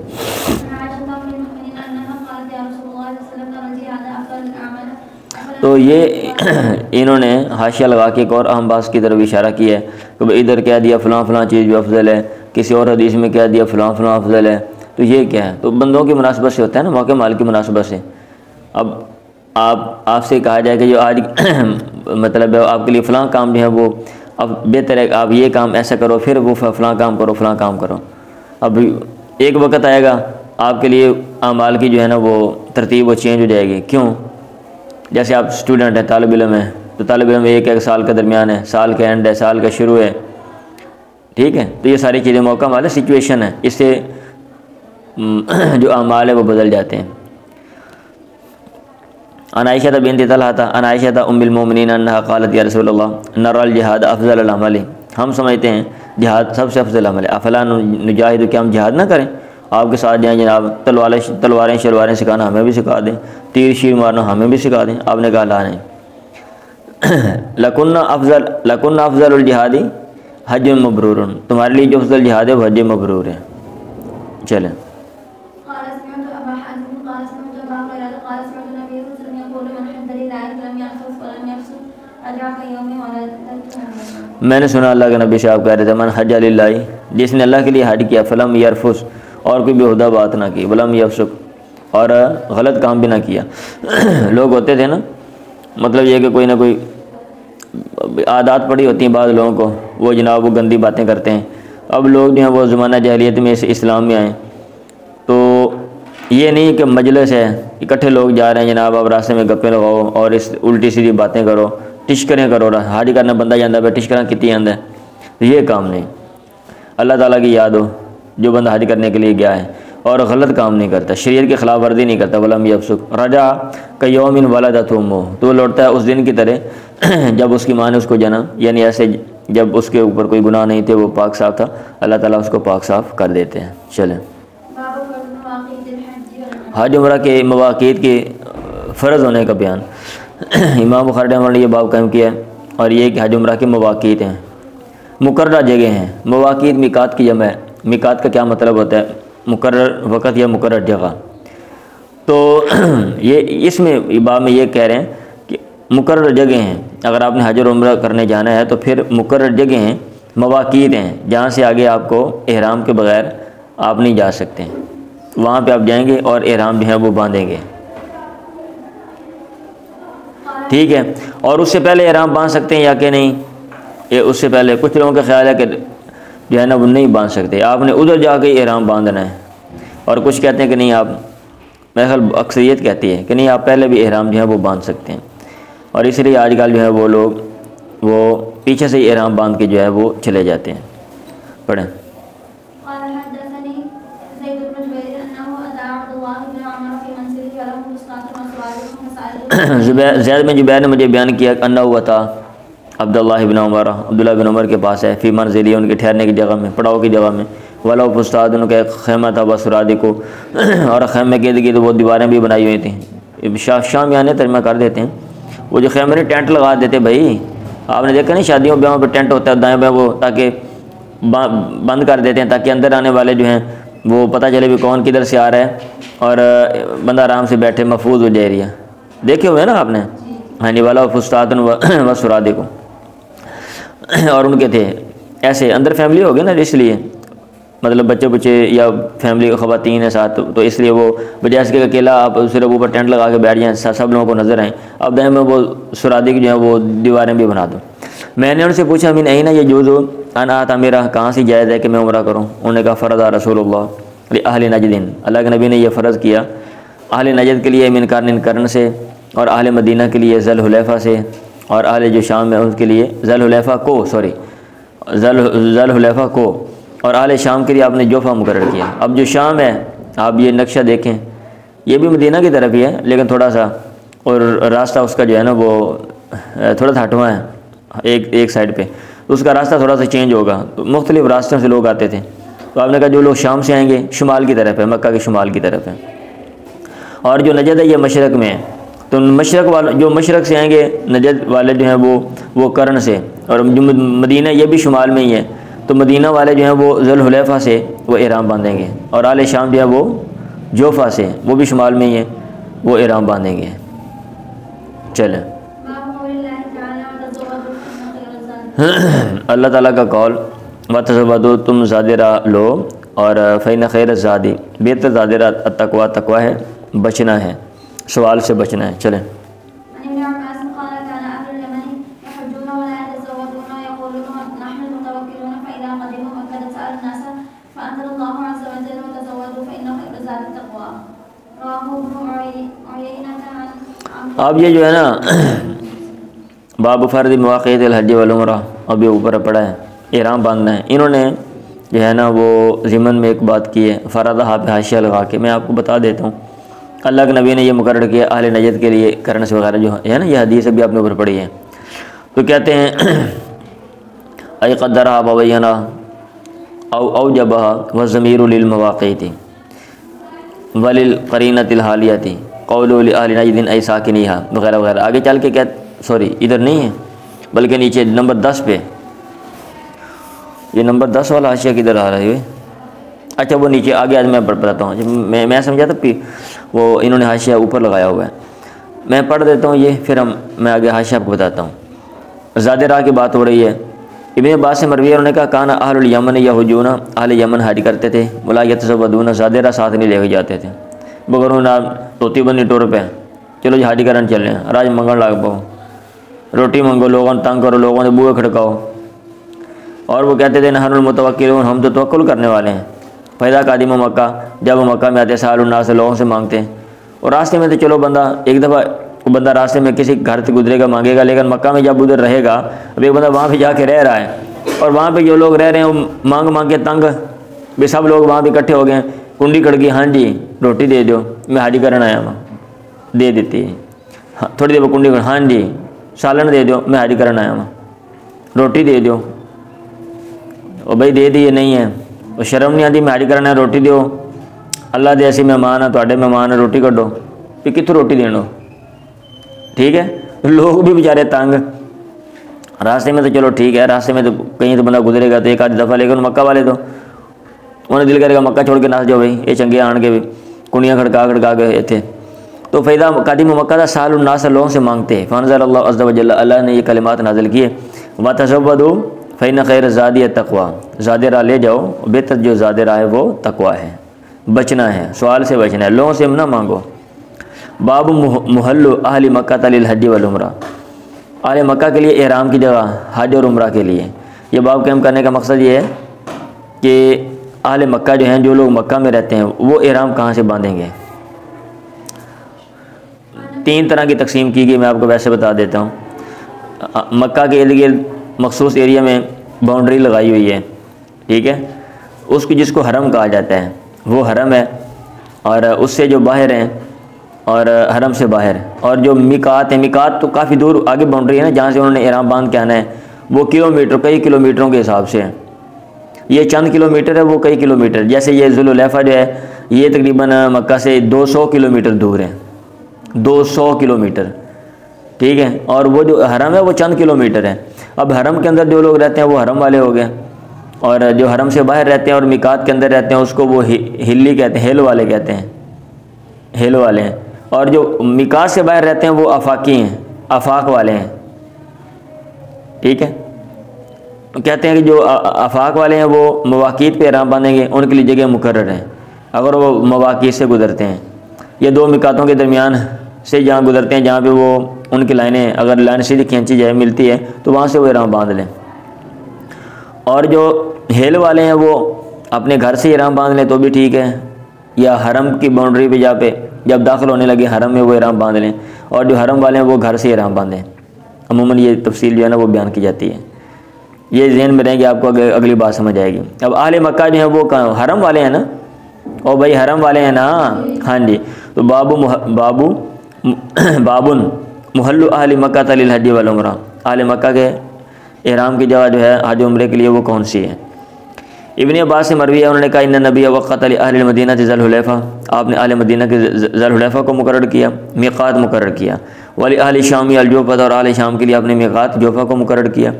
تو یہ انہوں نے حاشیہ لگا کے ایک اور اہم بات کی طرف اشارہ کیا ہے کہ ادھر کہہ دیا فلاں فلاں چیز جو افضل ہے، کسی اور حدیث میں کہہ دیا فلاں فلاں افضل ہے، تو یہ کیا ہے؟ تو بندوں کی مناسبت سے ہوتا ہے نا، موقع مال کی مناسبت سے۔ اب آپ سے کہا جائے کہ جو آج مطلب آپ کے لیے فلاں کام جو ہے وہ اب بہتر ہے، آپ یہ کام ایسا کرو، پھر وہ فلاں کام کرو، فلاں کام کرو۔ اب ایک وقت آئے گا آپ کے لیے اعمال کی جو ہے نا وہ ترتیب وہ چینج ہو جائے گی۔ کیوں؟ جیسے آپ اسٹوڈنٹ ہیں، طالب علم ہیں، تو طالب علم ایک سال کا درمیان ہے، سال کا اینڈ ہے، سال کا شروع ہے، ٹھیک ہے، تو یہ ساری چیزیں موقع والا سچویشن ہے، اس سے جو اعمال ہے وہ بدل جاتے ہیں۔ عن عائشہ بنت طلحہ عن عائشہ ام المؤمنین انہا قالت یا رسول اللہ نرى الجہاد افضل العمل، ہم سمجھتے ہیں جہاد سب سے افضل عمل ہے، افلا نجاہد، کہ ہم جہاد نہ کریں، آپ کے ساتھ جائیں جناب، تلواریں شلواریں سکھانا ہمیں بھی سکھا دیں، تیر شیر مارنا ہمیں بھی سکھا دیں۔ آپ نے کہا لا نہیں، لکن افضل الجہادی حج مبرور، تمہارے لیے جو افضل جہاد ہے وہ حج مبرور ہے۔ چلیں میں نے سنا اللہ کے نبی صاحب کہہ رہے تھے من حج للہ، جس نے اللہ کے لیے حج کیا، فلم یرفس، اور کوئی بیہودہ بات نہ کی، ولم یفسق، اور غلط کام بھی نہ کیا۔ لوگ ہوتے تھے نا، مطلب یہ کہ کوئی نہ کوئی عادات پڑی ہوتی ہیں بعض لوگوں کو، وہ جناب وہ گندی باتیں کرتے ہیں۔ اب لوگ جو ہیں وہ زمانہ جاہلیت میں اسلام میں آئیں، تو یہ نہیں کہ مجلس ہے اکٹھے لوگ جا رہے ہیں جناب، اب راستے میں گپیں لگاؤ اور اس الٹی سیدھی باتیں کرو، ٹشکریں کرو، حج کرنا بندہ جاندہ پہ ٹشکراں کتنی آندہ ہے، تو یہ کام نہیں۔ اللہ تعالیٰ کی یاد ہو جو بندہ حج کرنے کے لیے گیا ہے اور غلط کام نہیں کرتا، شریعت کی خلاف ورزی نہیں کرتا، ولم یفسق، رجع کیوم ولدتہ امہ، تو وہ لوٹتا ہے اس دن کی طرح جب اس کی ماں نے اس کو جنا، یعنی ایسے جب اس کے اوپر کوئی گناہ نہیں تھے، وہ پاک صاف تھا، اللہ تعالیٰ اس کو پاک صاف کر دیتے ہیں۔ چلیں حج عمرہ کے مواقیت کے فرض ہونے کا بیان، امام بخاری رحمہ اللہ نے یہ باب قائم کیا ہے، اور یہ کہ حج عمرہ کے مواقیت ہیں، مقررہ جگہ ہیں۔ مواقیت میقات کی جمع ہے، میقات کا کیا مطلب ہوتا ہے؟ مقرر وقت یا مقرر جگہ۔ تو یہ اس میں باب میں یہ کہہ رہے ہیں کہ مقرر جگہ ہیں، اگر آپ نے حج اور عمرہ کرنے جانا ہے تو پھر مقرر جگہ ہیں، مواقیت ہیں، جہاں سے آگے آپ کو احرام کے بغیر آپ نہیں جا سکتے، وہاں پہ آپ جائیں گے اور احرام جو ہے وہ باندھیں گے، ٹھیک ہے؟ اور اس سے پہلے احرام باندھ سکتے ہیں یا کہ نہیں؟ یہ اس سے پہلے کچھ لوگوں کا خیال ہے کہ جو ہے نا وہ نہیں باندھ سکتے، آپ نے ادھر جا کے احرام باندھنا ہے، اور کچھ کہتے ہیں کہ نہیں، آپ میرے خیال اکثریت کہتی ہے کہ نہیں، آپ پہلے بھی احرام جو ہے وہ باندھ سکتے ہیں، اور اس لیے آج کل جو ہے وہ لوگ وہ پیچھے سے احرام باندھ کے جو ہے وہ چلے جاتے ہیں۔ پڑھیں زید بن جبیر نے مجھے بیان کیا کہ انہ ہوا تھا عبداللہ بن عمر، عبداللہ بن عمر کے پاس ہے، فی منزلی، ان کے ٹھہرنے کی جگہ میں، پڑاؤ کی جگہ میں، ولو فستاد، ان کا ایک خیمہ تھا، بسرادی کو، اور خیمے کے ارد گرد وہ دیواریں بھی بنائی ہوئی تھیں۔ شام یعنی ترجمہ کر دیتے ہیں، وہ جو خیمے نے ٹینٹ لگا دیتے بھائی، آپ نے دیکھا نہیں شادیوں بیاہوں پہ ٹینٹ ہوتا ہے دائیں بائیں، وہ تاکہ بند کر دیتے ہیں تاکہ اندر آنے والے جو ہیں وہ پتہ چلے بھی کون کدھر سے آ رہا ہے، اور بندہ آرام سے بیٹھے محفوظ ہو جائے رہا۔ دیکھے ہوئے نا آپ نے؟ ہاں جی، والا فستاد و سرادے کو، اور ان کے تھے ایسے اندر فیملی ہو گئی نا، اس لیے مطلب بچے بچے یا فیملی خواتین ہیں ساتھ، تو اس لیے وہ بجائے اس کے اکیلا آپ صرف اوپر ٹینٹ لگا کے بیٹھ جائیں، سب لوگوں کو نظر آئیں، اب دائیں میں وہ سرادے کی جو ہے وہ دیواریں بھی بنا دوں۔ میں نے ان سے پوچھا من اینا یجوز ان آتا، میرا کہاں سے جائز ہے کہ میں عمرہ کروں؟ انہوں نے کہا فرض رسول اللہ اہل نجد، اللہ کے نبی نے یہ فرض کیا اہل نجد کے لیے من قرن سے، اور اہل مدینہ کے لیے ذل حلیفہ سے، اور اہل جو شام ہے ان کے لیے ذل حلیفہ کو، اور اہل شام کے لیے آپ نے جوفہ مقرر کیا۔ اب جو شام ہے آپ یہ نقشہ دیکھیں، یہ بھی مدینہ کی طرف ہی ہے لیکن تھوڑا سا، اور راستہ اس کا جو ہے نا وہ تھوڑا سا ہٹوا ہے ایک سائڈ پہ، اس کا راستہ تھوڑا سا چینج ہوگا، تو مختلف راستوں سے لوگ آتے تھے، تو آپ نے کہا جو لوگ شام سے آئیں گے شمال کی طرف ہے، مکہ کے شمال کی طرف ہے، اور جو نجد ہے یہ مشرق میں ہے، تو مشرق والے جو مشرق سے آئیں گے نجد والے جو ہیں وہ قرن سے، اور جو مدینہ یہ بھی شمال میں ہی ہے، تو مدینہ والے جو ہیں وہ ذل حلیفہ سے وہ احرام باندھیں گے، اور اہل شام جو ہے وہ جوفہ سے، وہ بھی شمال میں ہی ہے، وہ احرام باندھیں گے۔ چلیں اللہ تعالیٰ کا قول وَتَزَوَّدُوا، تم زادرہ لو، اور فَإِنَّ خَيْرَ الزَّادِ، بہتر زادرہ التقویٰ، تقویٰ ہے، بچنا ہے، سوال سے بچنا ہے۔ چلیں اب یہ جو ہے نا باب فرض مواقیت الحج والعمرہ، اب یہ اوپر پڑا ہے، احرام باندھنا ہے، انہوں نے جو ہے نا وہ ضمن میں ایک بات کی ہے، فرض پہ حاشیہ لگا کے، میں آپ کو بتا دیتا ہوں اللہ کے نبی نے یہ مقرر کیا اہل نجد کے لیے کرنے سے وغیرہ جو ہے نا، یہ حدیث بھی آپ نے اوپر پڑھی ہے. تو کہتے ہیں ای قدرہ بوینہ او جبہ وضمیر للمواقیت وللقرینۃ الحالیۃ قول لأہل نجد ای ساکنیہا وغیرہ وغیرہ. آگے چل کے کیا، سوری ادھر نہیں ہے بلکہ نیچے نمبر 10 پہ، یہ نمبر 10 والا حاشیہ کدھر آ رہا ہے؟ اچھا وہ نیچے آگے آج میں بتاتا ہوں. میں سمجھا تھا وہ انہوں نے حاشیہ اوپر لگایا ہوا ہے. میں پڑھ دیتا ہوں یہ، پھر میں آگے حاشیہ آپ کو بتاتا ہوں. زاد راہ کی بات ہو رہی ہے. ابن عباس سے مروی ہے، انہوں نے کہا کانا اہل الیمن یحجون، اہل یمن حج کرتے تھے، ولا یتزودون، زاد راہ ساتھ نہیں لے کے جاتے تھے. بغیر نا توتی بنی ٹور پہ چلو جی حج کرن چلے ہیں، راج منگن لگ پاؤ، روٹی منگو، لوگوں تنگ کرو، لوگوں سے بوئے کھڑکاؤ. اور وہ کہتے تھے نحن المتوکلون، ہم تو توکل کرنے والے ہیں. فیضا قادم مکہ، جب وہ مکہ میں آتے سال الناس سے لوگوں سے مانگتے ہیں. اور راستے میں تو چلو بندہ ایک دفعہ بندہ راستے میں کسی گھر سے گزرے گا مانگے گا، لیکن مکہ میں جب ادھر رہے گا، اب ایک بندہ وہاں پہ جا کے رہ رہا ہے اور وہاں پہ جو لوگ رہ رہے ہیں وہ مانگ مانگ کے تنگ بھی، سب لوگ وہاں پہ اکٹھے ہو گئے ہیں. کنڈی کڑکی، ہاں جی روٹی دے دو، میں حج کرن آیا ہوں، دے دیتی ہے. ہاں تھوڑی دیر کنڈی، ہاں جی سالن دے دو، میں حج کرن آیا ہوں، روٹی دے دو. اور بھائی دے دی نہیں ہے، وہ شرم نہیں آتی، میں حج کرنا ہے روٹی دیو، اللہ دے ایسی مہمان ہے، تواڈے مہمان ہے، روٹی کڈو. بھی کتوں روٹی دینو؟ ٹھیک ہے. لوگ بھی بیچارے تنگ. راستے میں تو چلو ٹھیک ہے، راستے میں تو کہیں تو بندہ گزرے گا تو ایک آدھ دفعہ، لیکن مکہ والے تو انہیں دل کرے گا مکہ چھوڑ کے نس جاؤ، بھائی یہ چنگے آن کے بھی کنیاں کھڑکا کے اتنے. تو فیضا قادم مکہ تھا سال الناس، لوگوں سے مانگتے ہیں. فانزل اللہ عز وجل، اللہ نے یہ کلمات نازل کیے، وتزودوا فإن خیر الزاد التقویٰ، زاد راہ لے جاؤ، بہتر جو زاد راہ ہے وہ تقویٰ ہے، بچنا ہے، سوال سے بچنا ہے، لوگوں سے نہ مانگو. باب محل اہل مکہ للحج والعمرہ، اہل مکہ کے لیے احرام کی جگہ حج اور عمرہ کے لیے. یہ باب قائم کرنے کا مقصد یہ ہے کہ اہل مکہ جو ہیں، جو لوگ مکہ میں رہتے ہیں، وہ احرام کہاں سے باندھیں گے. 3 طرح کی تقسیم کی گئی، میں آپ کو ویسے بتا دیتا ہوں. مکہ کے ارد گرد مخصوص ایریا میں باؤنڈری لگائی ہوئی ہے، ٹھیک ہے، اس کی جس کو حرم کہا جاتا ہے وہ حرم ہے، اور اس سے جو باہر ہیں اور حرم سے باہر، اور جو میقات ہیں، میقات تو کافی دور آگے باؤنڈری ہے نا جہاں سے انہوں نے احرام باندھ کے آنا ہے، وہ کلومیٹر، کئی کلومیٹروں کے حساب سے ہے. یہ چند کلومیٹر ہے، وہ کئی کلومیٹر. جیسے یہ ذوالحلیفہ جو ہے یہ تقریباً مکہ سے 200 کلومیٹر دور ہے، 200 کلومیٹر، ٹھیک ہے. اور وہ جو حرم ہے وہ چند کلومیٹر ہے. اب حرم کے اندر جو لوگ رہتے ہیں وہ حرم والے ہو گئے، اور جو حرم سے باہر رہتے ہیں اور میقات کے اندر رہتے ہیں اس کو وہ ہلی کہتے ہیں، ہیل والے کہتے ہیں، ہیل والے ہیں. اور جو میقات سے باہر رہتے ہیں وہ آفاقی ہیں، آفاق والے ہیں، ٹھیک ہے. کہتے ہیں کہ جو آفاق والے ہیں وہ مواقیت پہ احرام باندھیں گے، ان کے لیے جگہ مقرر ہیں اگر وہ مواقیت سے گزرتے ہیں. یہ 2 میقاتوں کے درمیان سے جہاں گزرتے ہیں، جہاں پہ وہ ان کی لائنیں اگر لائن سیدھی کھینچی جائے ملتی ہے تو وہاں سے وہ احرام باندھ لیں. اور جو ہیل والے ہیں وہ اپنے گھر سے احرام باندھ لیں تو بھی ٹھیک ہے، یا حرم کی باؤنڈری پہ جا پہ جب داخل ہونے لگے حرم میں وہ احرام باندھ لیں. اور جو حرم والے ہیں وہ گھر سے احرام باندھیں. عموماً یہ تفصیل جو ہے نا وہ بیان کی جاتی ہے. یہ ذہن میں رہیں گے، آپ کو اگلی بات سمجھ آئے گی. اب اہل مکہ جو ہیں وہ حرم والے ہیں نا، او بھائی حرم والے ہیں نا، ہاں جی. تو بابن محل اہل مکہ للحج والعمرہ، اہل مکہ کے احرام کی جگہ جو ہے حج عمرے کے لیے وہ کون سی ہے. ابن عباس سے مروی ہے، انہوں نے کہا ان نبی وقت اہل المدینہ ذوالحلیفہ، آپ نے اہل مدینہ کے ذوالحلیفہ کو مقرر کیا، میقات مقرر کیا. ولی اہل شامی الجوفہ، اور اہل شام کے لیے آپ نے میقات جوفہ کو مقرر کیا.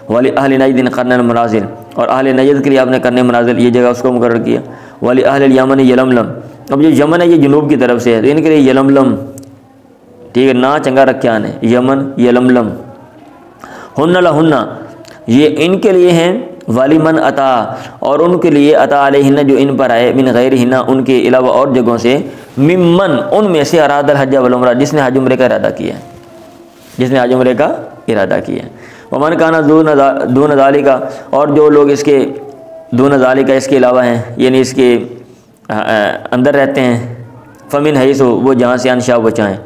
ولی اہل نجد قرن المنازل، اور اہل نجد کے لیے آپ نے قرن منازل یہ جگہ اس کو مقرر کیا. ولی اہل الیمن یلملم، اب جو یمن ہے یہ جنوب کی طرف سے ہے تو ان کے لیے یلملم، ٹھیک ہے، نا چنگا رکھا نے، یمن یلملم. ہن لہن، یہ ان کے لیے ہیں. والی من عطا، اور ان کے لیے عطا علیہن جو ان پر آئے، من غیرہن ان کے علاوہ اور جگہوں سے، ممن ان میں سے اراد الحج والعمرہ جس نے حج عمرے کا ارادہ کیا ہے، جس نے حج عمرے کا ارادہ کیا ہے. ومن کانا دون ذالک، اور جو لوگ اس کے دون ذالک اس کے علاوہ ہیں، یعنی اس کے اندر رہتے ہیں، فمن حیث وہ جہاں سے انشاء وہ چاہیں،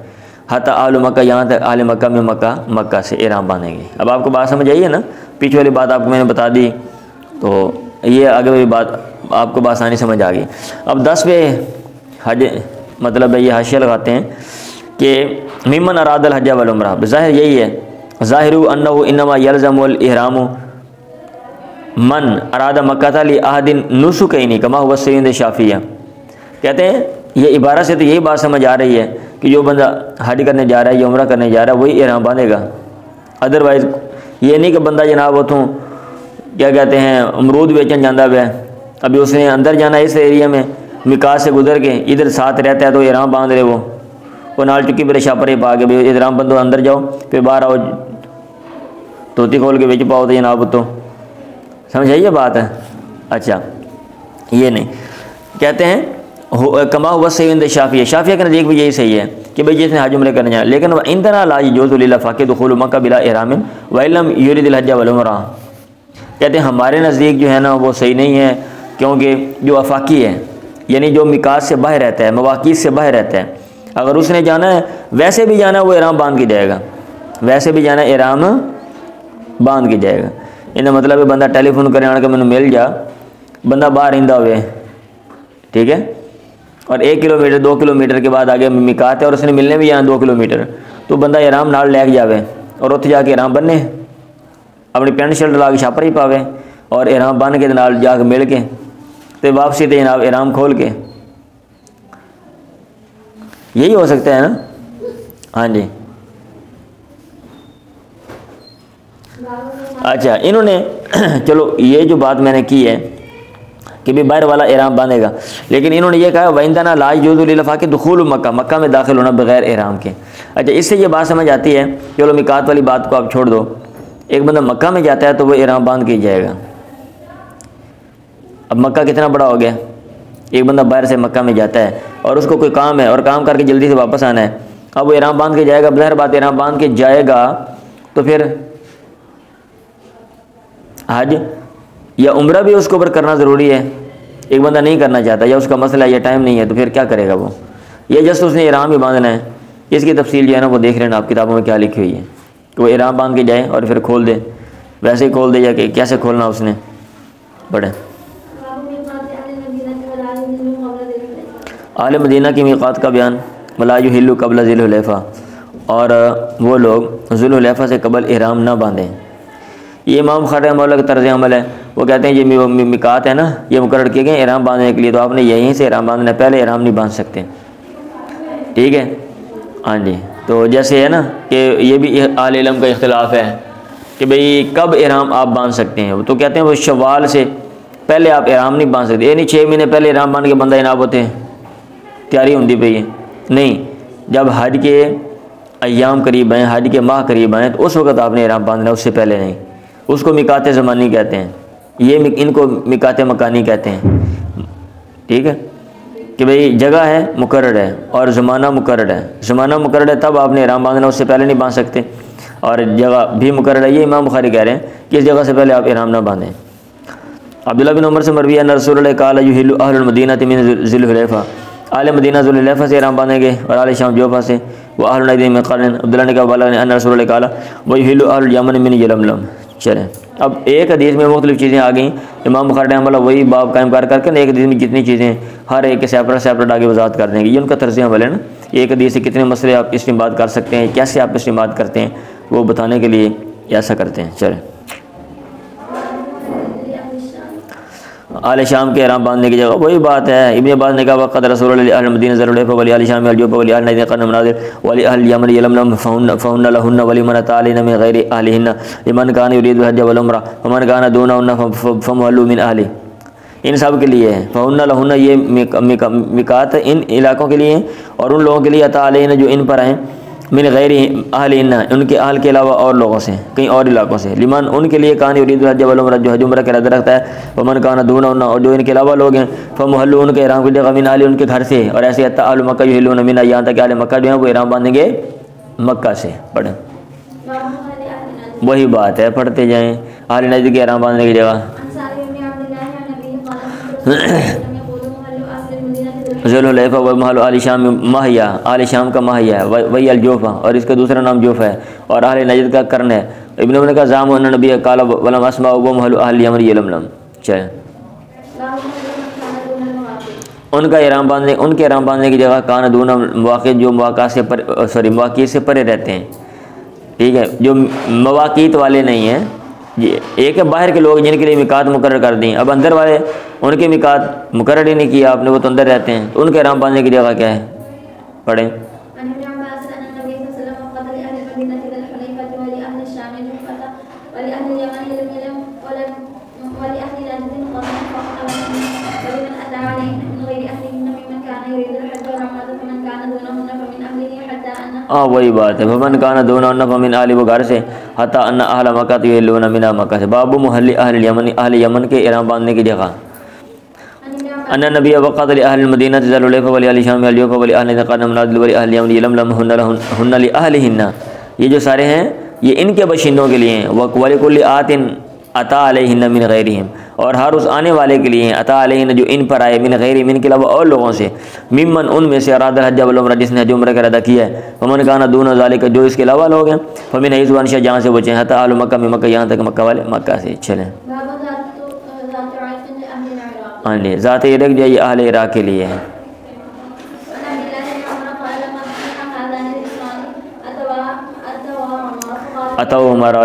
حتی اہل مکہ یہاں تک اہل مکہ میں مکہ سے احرام باندھیں گے. اب آپ کو بات سمجھ آئی ہے نا، پیچھے والی بات آپ کو میں نے بتا دی تو یہ آگے والی بات آپ کو بآسانی سمجھ آ گئی. اب 10 پہ حج مطلب ہے یہ حاشیہ لگاتے ہیں کہ ممن اراد الحج والعمرہ، ظاہر یہی ہے، ظاہر انہ انما یلزم الاحرام من اراد مکہ لعہد نسکین کما هو صحیح عند شافعیہ۔ کہتے ہیں یہ عبارت سے تو یہی بات سمجھ آ رہی ہے کہ جو بندہ حج کرنے جا رہا ہے یا عمرہ کرنے جا رہا ہے وہی احرام باندھے گا، ادروائز یہ نہیں کہ بندہ جناب اتوں کیا کہتے ہیں امرود بیچن جانا ہے، ابھی اس نے اندر جانا ہے اس ایریا میں، میقات سے گزر کے ادھر ساتھ رہتا ہے تو احرام باندھ رہے وہ نال چکی پھر شاپر ہی پا کے بھی احرام بندو اندر جاؤ پھر باہر آؤ دھوتی کھول کے بچ پاؤ تو جناب تو سمجھ آئیے بات ہے۔ اچھا یہ نہیں، کہتے ہیں کما ہوا صحیح عند شافعیہ، شافعیہ کے نزدیک بھی یہی صحیح ہے کہ بھئی جس نے حج عمرے کرنے جانا، لیکن عندنا لا یجوز للافاق دخول مکہ بلا احرام وان لم یرید الحج والعمرہ۔ کہتے ہیں ہمارے نزدیک جو ہے نا وہ صحیح نہیں ہے، کیونکہ جو افاقی ہے یعنی جو میقات سے باہر رہتا ہے، مواقیت سے باہر رہتا ہے، اگر اس نے جانا ہے ویسے بھی جانا ہے وہ احرام باندھ کے جائے گا، ویسے بھی جانا ہے احرام باندھ کے جائے گا۔ انہیں مطلب ہے بندہ ٹیلی فون کرنے آنے کے میں مل جا، بندہ باہر رہندا ہوئے ٹھیک ہے، اور 1 کلومیٹر 2 کلومیٹر کے بعد آگے میقات ہے اور اس نے ملنے بھی یہاں 2 کلومیٹر، تو بندہ احرام نال لے کے جاوے اور اتنے جا کے احرام بننے، اپنی پینٹ شرٹ لا کے چھاپر ہی پاوے اور احرام بن کے نال جا کے مل کے تے واپسی تے جناب احرام کھول کے، یہی ہو سکتا ہے نا۔ ہاں جی اچھا انہوں نے چلو یہ جو بات میں نے کی ہے کہ بھی باہر والا احرام باندھے گا، لیکن انہوں نے یہ کہا وَعِنْدَنَا لَا يَجُوزُ لِلْآفَاقِ دُخُولُ مکہ، مکہ میں داخل ہونا بغیر احرام کے۔ اچھا اس سے یہ بات سمجھ آتی ہے، چلو میقات والی بات کو آپ چھوڑ دو، ایک بندہ مکہ میں جاتا ہے تو وہ احرام باندھ کے ہی جائے گا۔ اب مکہ کتنا بڑا ہو گیا، ایک بندہ باہر سے مکہ میں جاتا ہے اور اس کو کوئی کام ہے اور کام کر کے جلدی سے واپس آنا ہے، اب وہ احرام باندھ کے جائے گا، ظاہر بات احرام باندھ کے جائے گا تو پھر حج یا عمرہ بھی اس کے اوپر کرنا ضروری ہے۔ ایک بندہ نہیں کرنا چاہتا یا اس کا مسئلہ یا ٹائم نہیں ہے تو پھر کیا کرے گا وہ، یہ جسٹ اس نے احرام ہی باندھنا ہے۔ اس کی تفصیل جو ہے نا وہ دیکھ لینا آپ کتابوں میں کیا لکھی ہوئی ہے کہ وہ احرام باندھ کے جائے اور پھر کھول دے، ویسے ہی کھول دے یا کہ کیسے کھولنا اس نے پڑھے۔ اہل مدینہ کی میقات کا بیان، ولا یحل قبل ذی الحلیفہ، اور وہ لوگ ذی الحلیفہ سے قبل احرام نہ باندھیں۔ یہ امام بخاری رحمہ اللہ کا طرز عمل ہے، وہ کہتے ہیں یہ میقات ہے نا یہ مقرر کیے گئے احرام باندھنے کے لیے، تو آپ نے یہیں سے احرام باندھنا ہے، پہلے احرام نہیں باندھ سکتے، ٹھیک ہے۔ ہاں جی تو جیسے ہے نا کہ یہ بھی اہل علم کا اختلاف ہے کہ بھئی کب احرام آپ باندھ سکتے ہیں، تو کہتے ہیں وہ شوال سے پہلے آپ احرام نہیں باندھ سکتے، یہ نہیں 6 مہینے پہلے احرام باندھ کے بندہ جناب ہوتے ہیں تیاری ہوتی پئی ہے، نہیں، جب حج کے ایام قریب آئیں، حج کے ماہ قریب آئیں تو اس وقت آپ نے احرام باندھنا، اس سے پہلے نہیں۔ اس کو میقات زمانی کہتے ہیں، یہ ان کو میقات مکانی کہتے ہیں، ٹھیک ہے، کہ بھئی جگہ ہے مقرر ہے اور زمانہ مقرر ہے، زمانہ مقرر ہے تب آپ نے احرام باندھنا، اس سے پہلے نہیں باندھ سکتے، اور جگہ بھی مقرر ہے، یہ امام بخاری کہہ رہے ہیں کہ اس جگہ سے پہلے آپ احرام نہ باندھیں۔ عبداللہ بن عمر سے مروی ہے ان رسول اللہ قال یحل اہل المدینہ من ذی الحلیفہ، اہل مدینہ ذی الحلیفہ سے احرام باندھیں گے اور اہل شام جوفہ سے، وہ اہل نجد من قرن، عبداللہ نے کہا والا نے ان رسول اللہ قال ویحل اہل الیمن من یلملم۔ چلیں اب ایک حدیث میں مختلف چیزیں آ گئیں، امام بخاری رحمہ اللہ وہی باب قائم کر کے ایک حدیث میں جتنی چیزیں ہر ایک کے سیپریٹ آگے وضاحت کر دیں گے، یہ ان کا طرز عمل ہے نا، ایک حدیث سے کتنے مسئلے آپ استنباط کر سکتے ہیں، کیسے آپ استنباط کرتے ہیں، وہ بتانے کے لیے ایسا کرتے ہیں۔ چلیں اہل شام کے احرام باندھنے کی جگہ وہی بات ہے، ابن عباس نے کہا وقد رسول اللہ اہل مدینہ ذی الحلیفہ ولی اہل شام الجوفہ ولی اہل نجد قرن منازل ولی اہل یمن یلملم فہن لہن ولمن اتى من غیر اہلہن لمن کان یرید الحج والعمرہ ومن کان دونہن فمحلوا من اہلہ، ان سب کے لیے ہے، فہن لہن یہ میقات ان علاقوں کے لیے ہیں، اور ان لوگوں کے لیے اتى علیہن جو ان پر ہیں، من غیر اہلہن ان کے اہل کے علاوہ اور لوگوں سے، کئی اور علاقوں سے، لمن ان کے لیے کان یرید الحج والعمرہ جو حج عمرہ کا ارادہ رکھتا ہے، ومن کان دونہن اور جو ان کے علاوہ لوگ ہیں، فمحلوا ان کے احرام کی جگہ من اہلہ ان کے گھر سے، اور ایسے حتی اہل مکہ یحلون من، یہاں تک کہ اہل مکہ جو ہیں وہ احرام باندھیں گے مکہ سے۔ پڑھیں وہی بات ہے، پڑھتے جائیں، اہل نجد کے احرام باندھنے کی جگہ ذی الحلیفہ و محل اہل شام ماہیہ، اہل شام کا ماہیہ ہے، وہی الجوفہ، اور اس کا دوسرا نام جوفہ ہے، اور اہل نجد کا کرن ہے۔ ابن عمر کا زعم ان نبی قال ولم اسمع و محل اہل یمن یلملم۔ چلیں ان کا احرام باندھنے ان کے احرام باندھنے کی جگہ کان دون مواقع جو مواقع سے پرے رہتے ہیں، ٹھیک ہے، جو مواقیت والے نہیں ہیں جی، ایک ہے باہر کے لوگ جن کے لیے میقات مقرر کر دیں، اب اندر والے ان کے میقات مقرر ہی نہیں کیا آپ نے، وہ تو اندر رہتے ہیں، تو ان کے احرام باندھنے کی جگہ کیا ہے؟ پڑھیں۔ وہی بات ہے، فمن کان دونہن فمن اہل، وہ گھر سے، حتی ان اہل مکہ یحلون من مکہ سے، باب محل اہل الیمن، اہل یمن کے احرام باندھنے کی جگہ۔ ان نبی وقت لاہل المدینہ ذی الحلیفہ ولی اہل شام الیوف ولی اہل قرن منازل ولی اہل یمن یلملم ہن لاہلہن، یہ جو سارے ہیں یہ ان کے باشندوں کے لیے ہیں، ولکل آت عطا علیہن من غیرہم، اور ہر اس آنے والے کے لیے ہیں، عطا علیہن جو ان پر آئے، من غیرہم ان کے علاوہ اور لوگوں سے، ممن ان میں سے اراد الحج والعمرہ جس نے حج عمرہ کا ارادہ کیا ہے، فمن کان دون ذالک جو اس کے علاوہ لوگ ہیں، فمن حیث انشا جہاں سے بچے ہیں، حتی اہل مکہ میں مکہ یہاں تک مکہ والے مکہ سے چلیں۔ ہاں جی، ذات عرق جو ہے یہ اہل عراق کے لیے ہے۔ اتو عمر،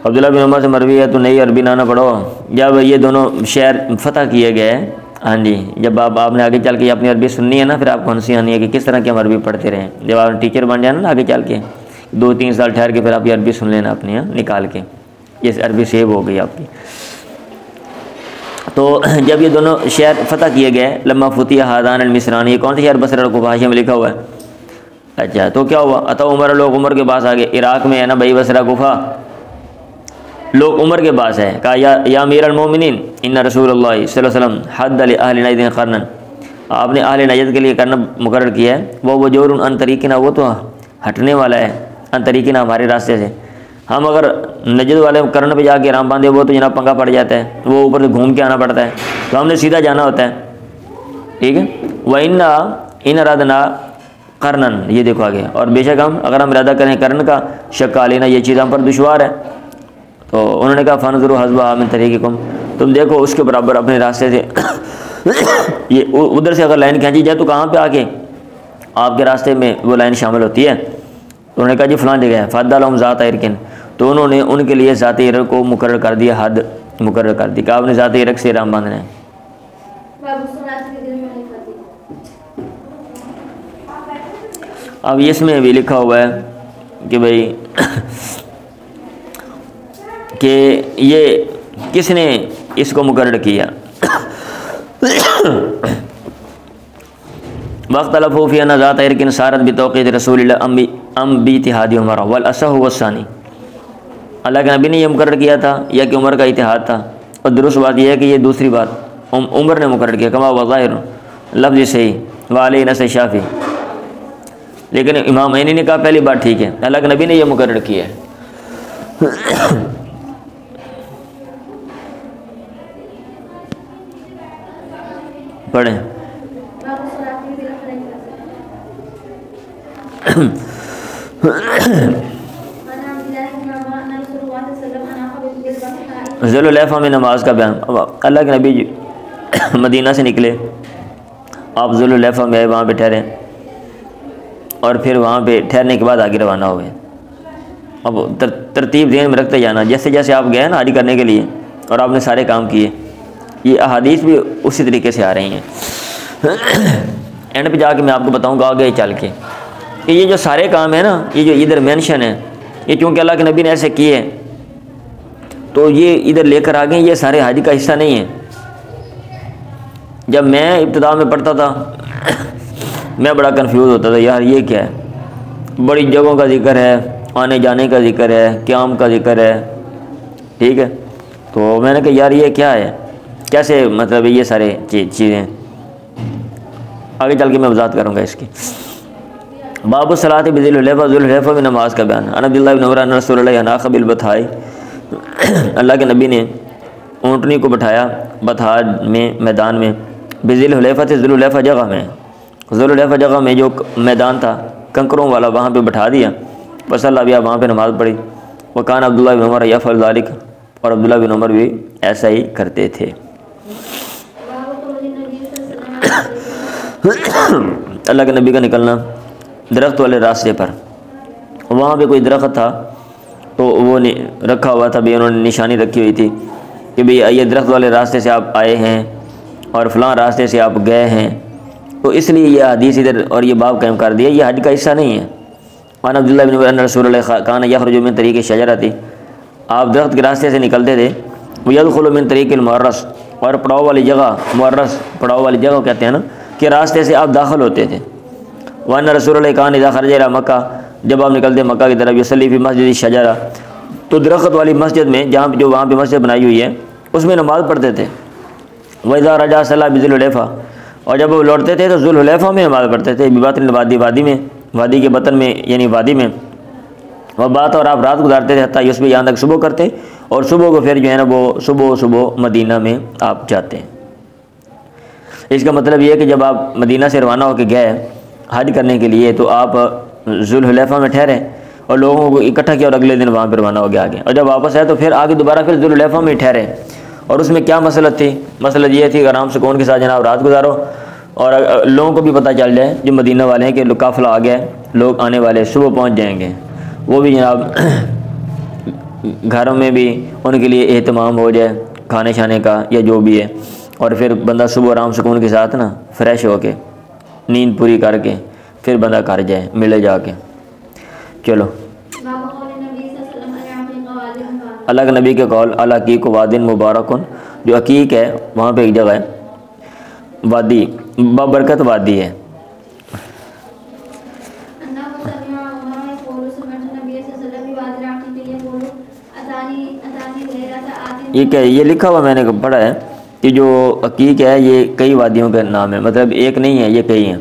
عبداللہ بن عمر سے مروی ہے، تو نئی عربی نہ پڑھو، جب یہ دونوں شہر فتح کیے گئے، ہاں جی، جب آپ نے آگے چل کے اپنی عربی سننی ہے نا، پھر آپ کو ہنسی آنی ہے کہ کس طرح کی ہم عربی پڑھتے رہیں، جب آپ ٹیچر بن جائیں نا آگے چل کے 2-3 سال ٹھہر کے پھر آپ یہ عربی سن لینا اپنی نکال کے، یہ عربی سیو ہو گئی آپ کی۔ تو جب یہ دونوں شہر فتح کیے گئے، لما فتح حادان المصران، یہ کون سے شہر؟ بصرہ اور کوفہ میں لکھا ہوا ہے۔ اچھا، تو کیا ہوا؟ اتو عمر، لوگ عمر کے پاس آگے، عراق میں ہے نا بھائی بصرہ کوفہ، لوگ عمر کے پاس ہے، کہا یا امیر المومنین ان رسول اللہ صلی اللہ علیہ وسلم حد لاہل نجد قرنا، آپ نے اہل نجد کے لیے کرنا مقرر کیا ہے، وہ وجور عن طریقنا، وہ تو ہٹنے والا ہے، عن طریقنا ہمارے راستے سے، ہم اگر نجد والے کرن پہ جا کے احرام باندھے وہ تو جناب پنگا پڑ جاتا ہے، وہ اوپر سے گھوم کے آنا پڑتا ہے، تو ہم نے سیدھا جانا ہوتا ہے، ٹھیک ہے۔ وَإِنَّا إِنْ أَرَادْنَا قَرْنًا، یہ دیکھو آگے، اور بے شک اگر ہم ارادہ کریں کرن کا، شک علینا، یہ چیز ہم پر دشوار ہے، تو انہوں نے کہا فَانْظُرُوا حَسْبَهَا مِنْ طَرِيقِكُمْ، تم دیکھو اس کے برابر اپنے راستے سے، یہ ادھر سے اگر لائن کھینچی جائے تو کہاں پہ آ کے آپ کے راستے میں وہ لائن شامل ہوتی ہے، تو انہوں نے کہا جی فلاں جگہ ہے، فَأَدَّى لَهُمْ ذَاتَ عِرْقٍ، تو انہوں نے ان کے لیے ذات عرق کو مقرر کر دیا، حد مقرر کر دی کہ آپ نے ذات عرق سے احرام باندھنا ہے۔ اب اس میں بھی لکھا ہوا ہے کہ بھائی کہ یہ کس نے اس کو مقرر کیا، واختلفوا فی ان ذات عرق صارت بتوقیت رسول اللہ ام باجتہاد عمر والاصح والثانی، اللہ کے نبی نے یہ مقرر کیا تھا یا کہ عمر کا اتحاد تھا، اور درست بات یہ ہے کہ یہ دوسری بات عمر نے مقرر کیا، کما وظاہر لفظ صحیح وعلی نص شافعی، لیکن امام عینی نے کہا پہلی بات ٹھیک ہے، اللہ کے نبی نے یہ مقرر کیا ہے۔ پڑھیں۔ ذوالحلیفہ میں نماز کا بیان، اللہ کے نبی جی مدینہ سے نکلے، آپ ذوالحلیفہ میں آئے، وہاں پہ ٹھہرے، اور پھر وہاں پہ ٹھہرنے کے بعد آگے روانہ ہوئے۔ اب ترتیب ذہن میں رکھتے جانا، جیسے جیسے آپ گئے نا حج کرنے کے لیے اور آپ نے سارے کام کیے، یہ احادیث بھی اسی طریقے سے آ رہی ہیں۔ اینڈ پہ جا کے میں آپ کو بتاؤں گا آگے چل کے کہ یہ جو سارے کام ہیں نا، یہ جو ادھر مینشن ہے، یہ چونکہ اللہ کے نبی نے ایسے کیے تو یہ ادھر لے کر آگے، یہ سارے حج کا حصہ نہیں ہے۔ جب میں ابتدا میں پڑھتا تھا میں بڑا کنفیوز ہوتا تھا، یار یہ کیا ہے، بڑی جگہوں کا ذکر ہے، آنے جانے کا ذکر ہے، قیام کا ذکر ہے، ٹھیک ہے، تو میں نے کہا یار یہ کیا ہے، کیسے مطلب یہ سارے چیزیں، آگے چل کے میں وضاحت کروں گا اس کی۔ باب الصلاۃ بذی الحلیفہ، ذوالحلیفہ میں نماز کا بیان۔ عن عبداللہ بن عمر ان رسول اللہ اناخ بالبطحاء، اللہ کے نبی نے اونٹنی کو بٹھایا بطحاء میں، میدان میں، بذی الحلیفہ سے ذوالحلیفہ جگہ میں، ذوالحلیفہ جگہ میں جو میدان تھا کنکروں والا، وہاں پہ بٹھا دیا، بس اللہ بھی وہاں پہ نماز پڑھی۔ وکان عبداللہ بن عمر یفعل ذلک، اور عبداللہ بن عمر بھی ایسا ہی کرتے تھے۔ اللہ کے نبی کا نکلنا درخت والے راستے پر، وہاں پہ کوئی درخت تھا تو وہ رکھا ہوا تھا بھی، انہوں نے نشانی رکھی ہوئی تھی کہ بھئی یہ درخت والے راستے سے آپ آئے ہیں اور فلاں راستے سے آپ گئے ہیں، تو اس لیے یہ حدیث ادھر اور یہ باب قائم کر دیا، یہ حج کا حصہ نہیں ہے۔ وعن عبداللہ بن عمر ان رسول اللہ کان یخرج من طریق الشجرۃ، آپ درخت کے راستے سے نکلتے تھے، ویدخل من طریق المعرس، اور پڑاؤ والی جگہ، معرس پڑاؤ والی جگہ کہتے ہیں نا، کہ راستے سے آپ داخل ہوتے تھے۔ وان رسول اللہ کان اذا خرج الی مکہ، جب آپ نکلتے مکہ کی طرف، یصلی فی مسجد الشجرہ، تو درخت والی مسجد میں جو وہاں پہ مسجد بنائی ہوئی ہے اس میں نماز پڑھتے تھے۔ وَإِذَا رَجَعَ صَلَّى بِذُو الْحُلَيْفَةِ، اور جب وہ لوٹتے تھے تو ذو الحلیفہ میں نماز پڑھتے تھے، بِبَاطِنِ الْوَادِي، وادی میں، وادی کے بطن میں یعنی وادی میں، وبات، اور آپ رات گزارتے تھے حتیٰ یصبح، یہاں تک صبح کرتے، اور صبح کو پھر جو ہے نا وہ صبح مدینہ میں آپ جاتے ہیں۔ اس کا مطلب یہ ہے کہ جب آپ مدینہ سے روانہ ہو کے گئے حج کرنے کے لیے تو آپ ذو الحلیفہ میں ٹھہرے اور لوگوں کو اکٹھا کیا اور اگلے دن وہاں پہ روانہ ہو گیا آگے، اور جب واپس آئے تو پھر آگے دوبارہ پھر ذو الحلیفہ میں ٹھہرے۔ اور اس میں کیا مسئلت تھی؟ مسئلہ یہ تھی کہ آرام سکون کے ساتھ جناب رات گزارو، اور لوگوں کو بھی پتہ چل جائے جو مدینہ والے ہیں کہ قافلہ آ گیا ہے، لوگ آنے والے صبح پہنچ جائیں گے، وہ بھی جناب گھروں میں بھی ان کے لیے اہتمام ہو جائے کھانے شانے کا یا جو بھی ہے، اور پھر بندہ صبح آرام سکون کے ساتھ نا فریش ہو کے نیند پوری کر کے پھر بندہ کر جائے ملے جا کے۔ چلو اللہ کے نبی کے قول، العقیق وادن مبارکن، جو عقیق ہے وہاں پہ ایک جگہ ہے وادی، بابرکت وادی ہے۔ یہ کہ یہ لکھا ہوا میں نے پڑھا ہے کہ جو عقیق ہے یہ کئی وادیوں کے نام ہے، مطلب ایک نہیں ہے، یہ کئی ہیں،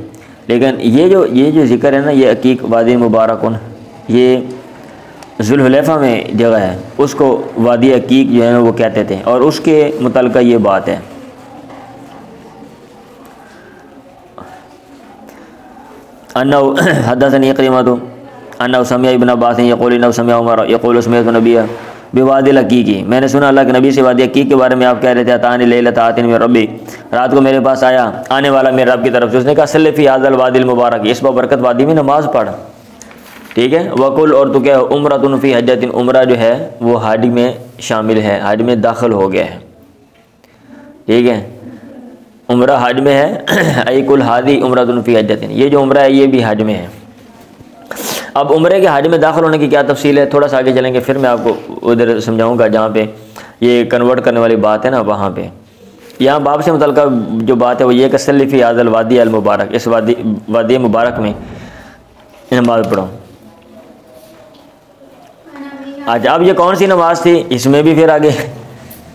لیکن یہ جو ذکر ہے نا یہ عقیق وادی مبارکن، یہ ذو الحلیفہ میں جگہ ہے، اس کو وادی عقیق جو ہے نا وہ کہتے تھے، اور اس کے متعلقہ یہ بات ہے۔ انہو حدثنی اکرمۃ انہو سمع ابن عباس یقول انہو سمع عمر یقول سمعت النبی بوادی العقیق، میں نے سنا اللہ کے نبی سے وادی عقیق کے بارے میں آپ کہہ رہے تھے، اتانی لیلۃ آتین من ربی، رات کو میرے پاس آیا آنے والا میرے رب کی طرف سے، اس نے کہا صلی فی ھذا الوادی المبارک، اس بابرکت وادی میں نماز پڑھ، ٹھیک ہے، وقل، اور تو کیا عمرۃ فی حجۃ، عمرہ جو ہے وہ حج میں شامل ہے، حج میں داخل ہو گیا ہے، ٹھیک ہے، عمرہ حج میں ہے، ای کل ہادی عمرۃ فی حجۃ، یہ جو عمرہ ہے یہ بھی حج میں ہے۔ اب عمرے کے حج میں داخل ہونے کی کیا تفصیل ہے، تھوڑا سا آگے چلیں گے پھر میں آپ کو ادھر سمجھاؤں گا جہاں پہ یہ کنورٹ کرنے والی بات ہے نا وہاں پہ۔ یہاں باب سے متعلقہ جو بات ہے وہ یہ کہ صلی فی ھذا الوادی المبارک، اس وادی مبارک میں نماز پڑھو۔ اچھا اب یہ کون سی نماز تھی، اس میں بھی پھر آگے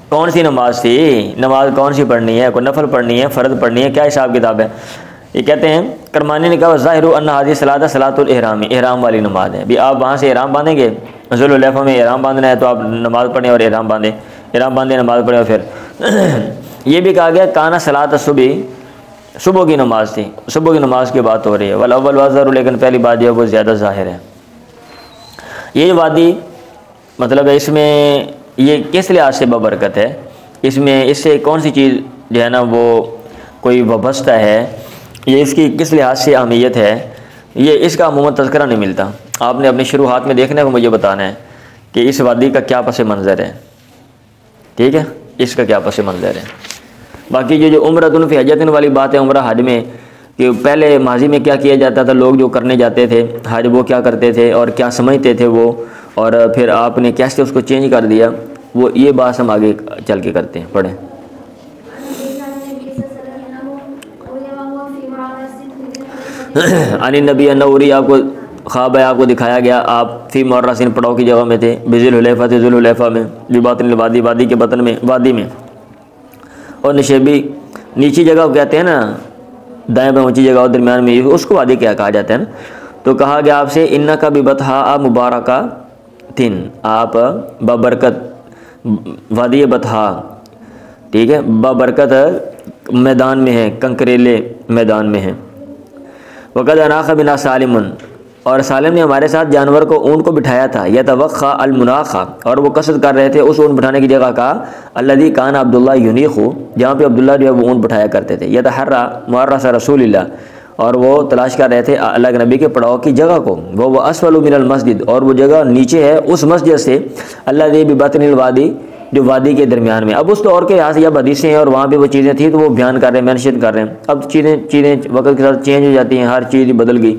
کون سی نماز تھی، نماز کون سی پڑھنی ہے، کوئی نفل پڑھنی ہے، فرض پڑھنی ہے، کیا حساب کتاب ہے؟ یہ کہتے ہیں کرمانی نے کہا ظاہر ان هذه الصلاۃ صلاۃ الاحرام، احرام والی نماز ہے، بھی آپ وہاں سے احرام باندھیں گے، ذو الحلیفہ میں احرام باندھنا ہے تو آپ نماز پڑھیں اور احرام باندھیں نماز پڑھیں، اور پھر یہ بھی کہا گیا کانا صلاۃ الصبح، صبح کی نماز تھی، صبح کی نماز کی بات ہو رہی ہے، والاول واظہر، لیکن پہلی بات جو ہے وہ زیادہ ظاہر ہے۔ یہ وادی مطلب اس میں یہ کس لحاظ سے بابرکت ہے، اس میں اس سے کون سی چیز جو ہے نا وہ کوئی وابستہ ہے، یہ اس کی کس لحاظ سے اہمیت ہے، یہ اس کا عموماً تذکرہ نہیں ملتا، آپ نے اپنی شروحات میں دیکھنا ہے وہ مجھے بتانا ہے کہ اس وادی کا کیا پس منظر ہے، ٹھیک ہے، اس کا کیا پس منظر ہے۔ باقی یہ جو عمرۃ فی حجۃ والی بات ہے، عمرہ حج میں، کہ پہلے ماضی میں کیا کیا جاتا تھا، لوگ جو کرنے جاتے تھے حج وہ کیا کرتے تھے اور کیا سمجھتے تھے وہ، اور پھر آپ نے کیسے اس کو چینج کر دیا، وہ یہ بات ہم آگے چل کے کرتے ہیں، پڑھیں۔ عن النبی انوری، آپ کو خواب ہے، آپ کو دکھایا گیا، آپ فی مورسین پڑاؤ کی جگہ میں تھے، بذی الحلیفہ تھے، ذو الحلیفہ میں، بباطن الوادی، وادی کے بطن میں، وادی میں، اور نشیبی نیچی جگہ کہتے ہیں نا، دائیں بائیں اونچی جگہ اور درمیان میں، اس کو وادی کیا کہا جاتا ہے نا، تو کہا گیا آپ سے انکا ببطحاء مبارکہ تن، آپ بابرکت وادی بطحاء، ٹھیک ہے، بابرکت میدان میں ہے، کنکریلے میدان میں ہے۔ وقد اناخ بنا سالم، اور سالم نے ہمارے ساتھ جانور کو اونٹ کو بٹھایا تھا، یتوخا المناخا، اور وہ قصد کر رہے تھے اس اونٹ بٹھانے کی جگہ کا، الذی کان عبداللہ یونیخو، جہاں پہ عبداللہ جو ہے وہ اونٹ بٹھایا کرتے تھے، یتحرا معرس رسول اللہ، اور وہ تلاش کر رہے تھے اللہ کے نبی کے پڑاؤ کی جگہ کو، وہ اسفل من المسجد، اور وہ جگہ نیچے ہے اس مسجد سے، الذی ببطن الوادی، جو وادی کے درمیان میں۔ اب اس دور کے یہاں سے جب حدیثیں ہیں اور وہاں پہ وہ چیزیں تھیں تو وہ بیان کر رہے ہیں، مینشن کر رہے ہیں۔ اب چیزیں وقت کے ساتھ چینج ہو جاتی ہیں، ہر چیز بدل گئی۔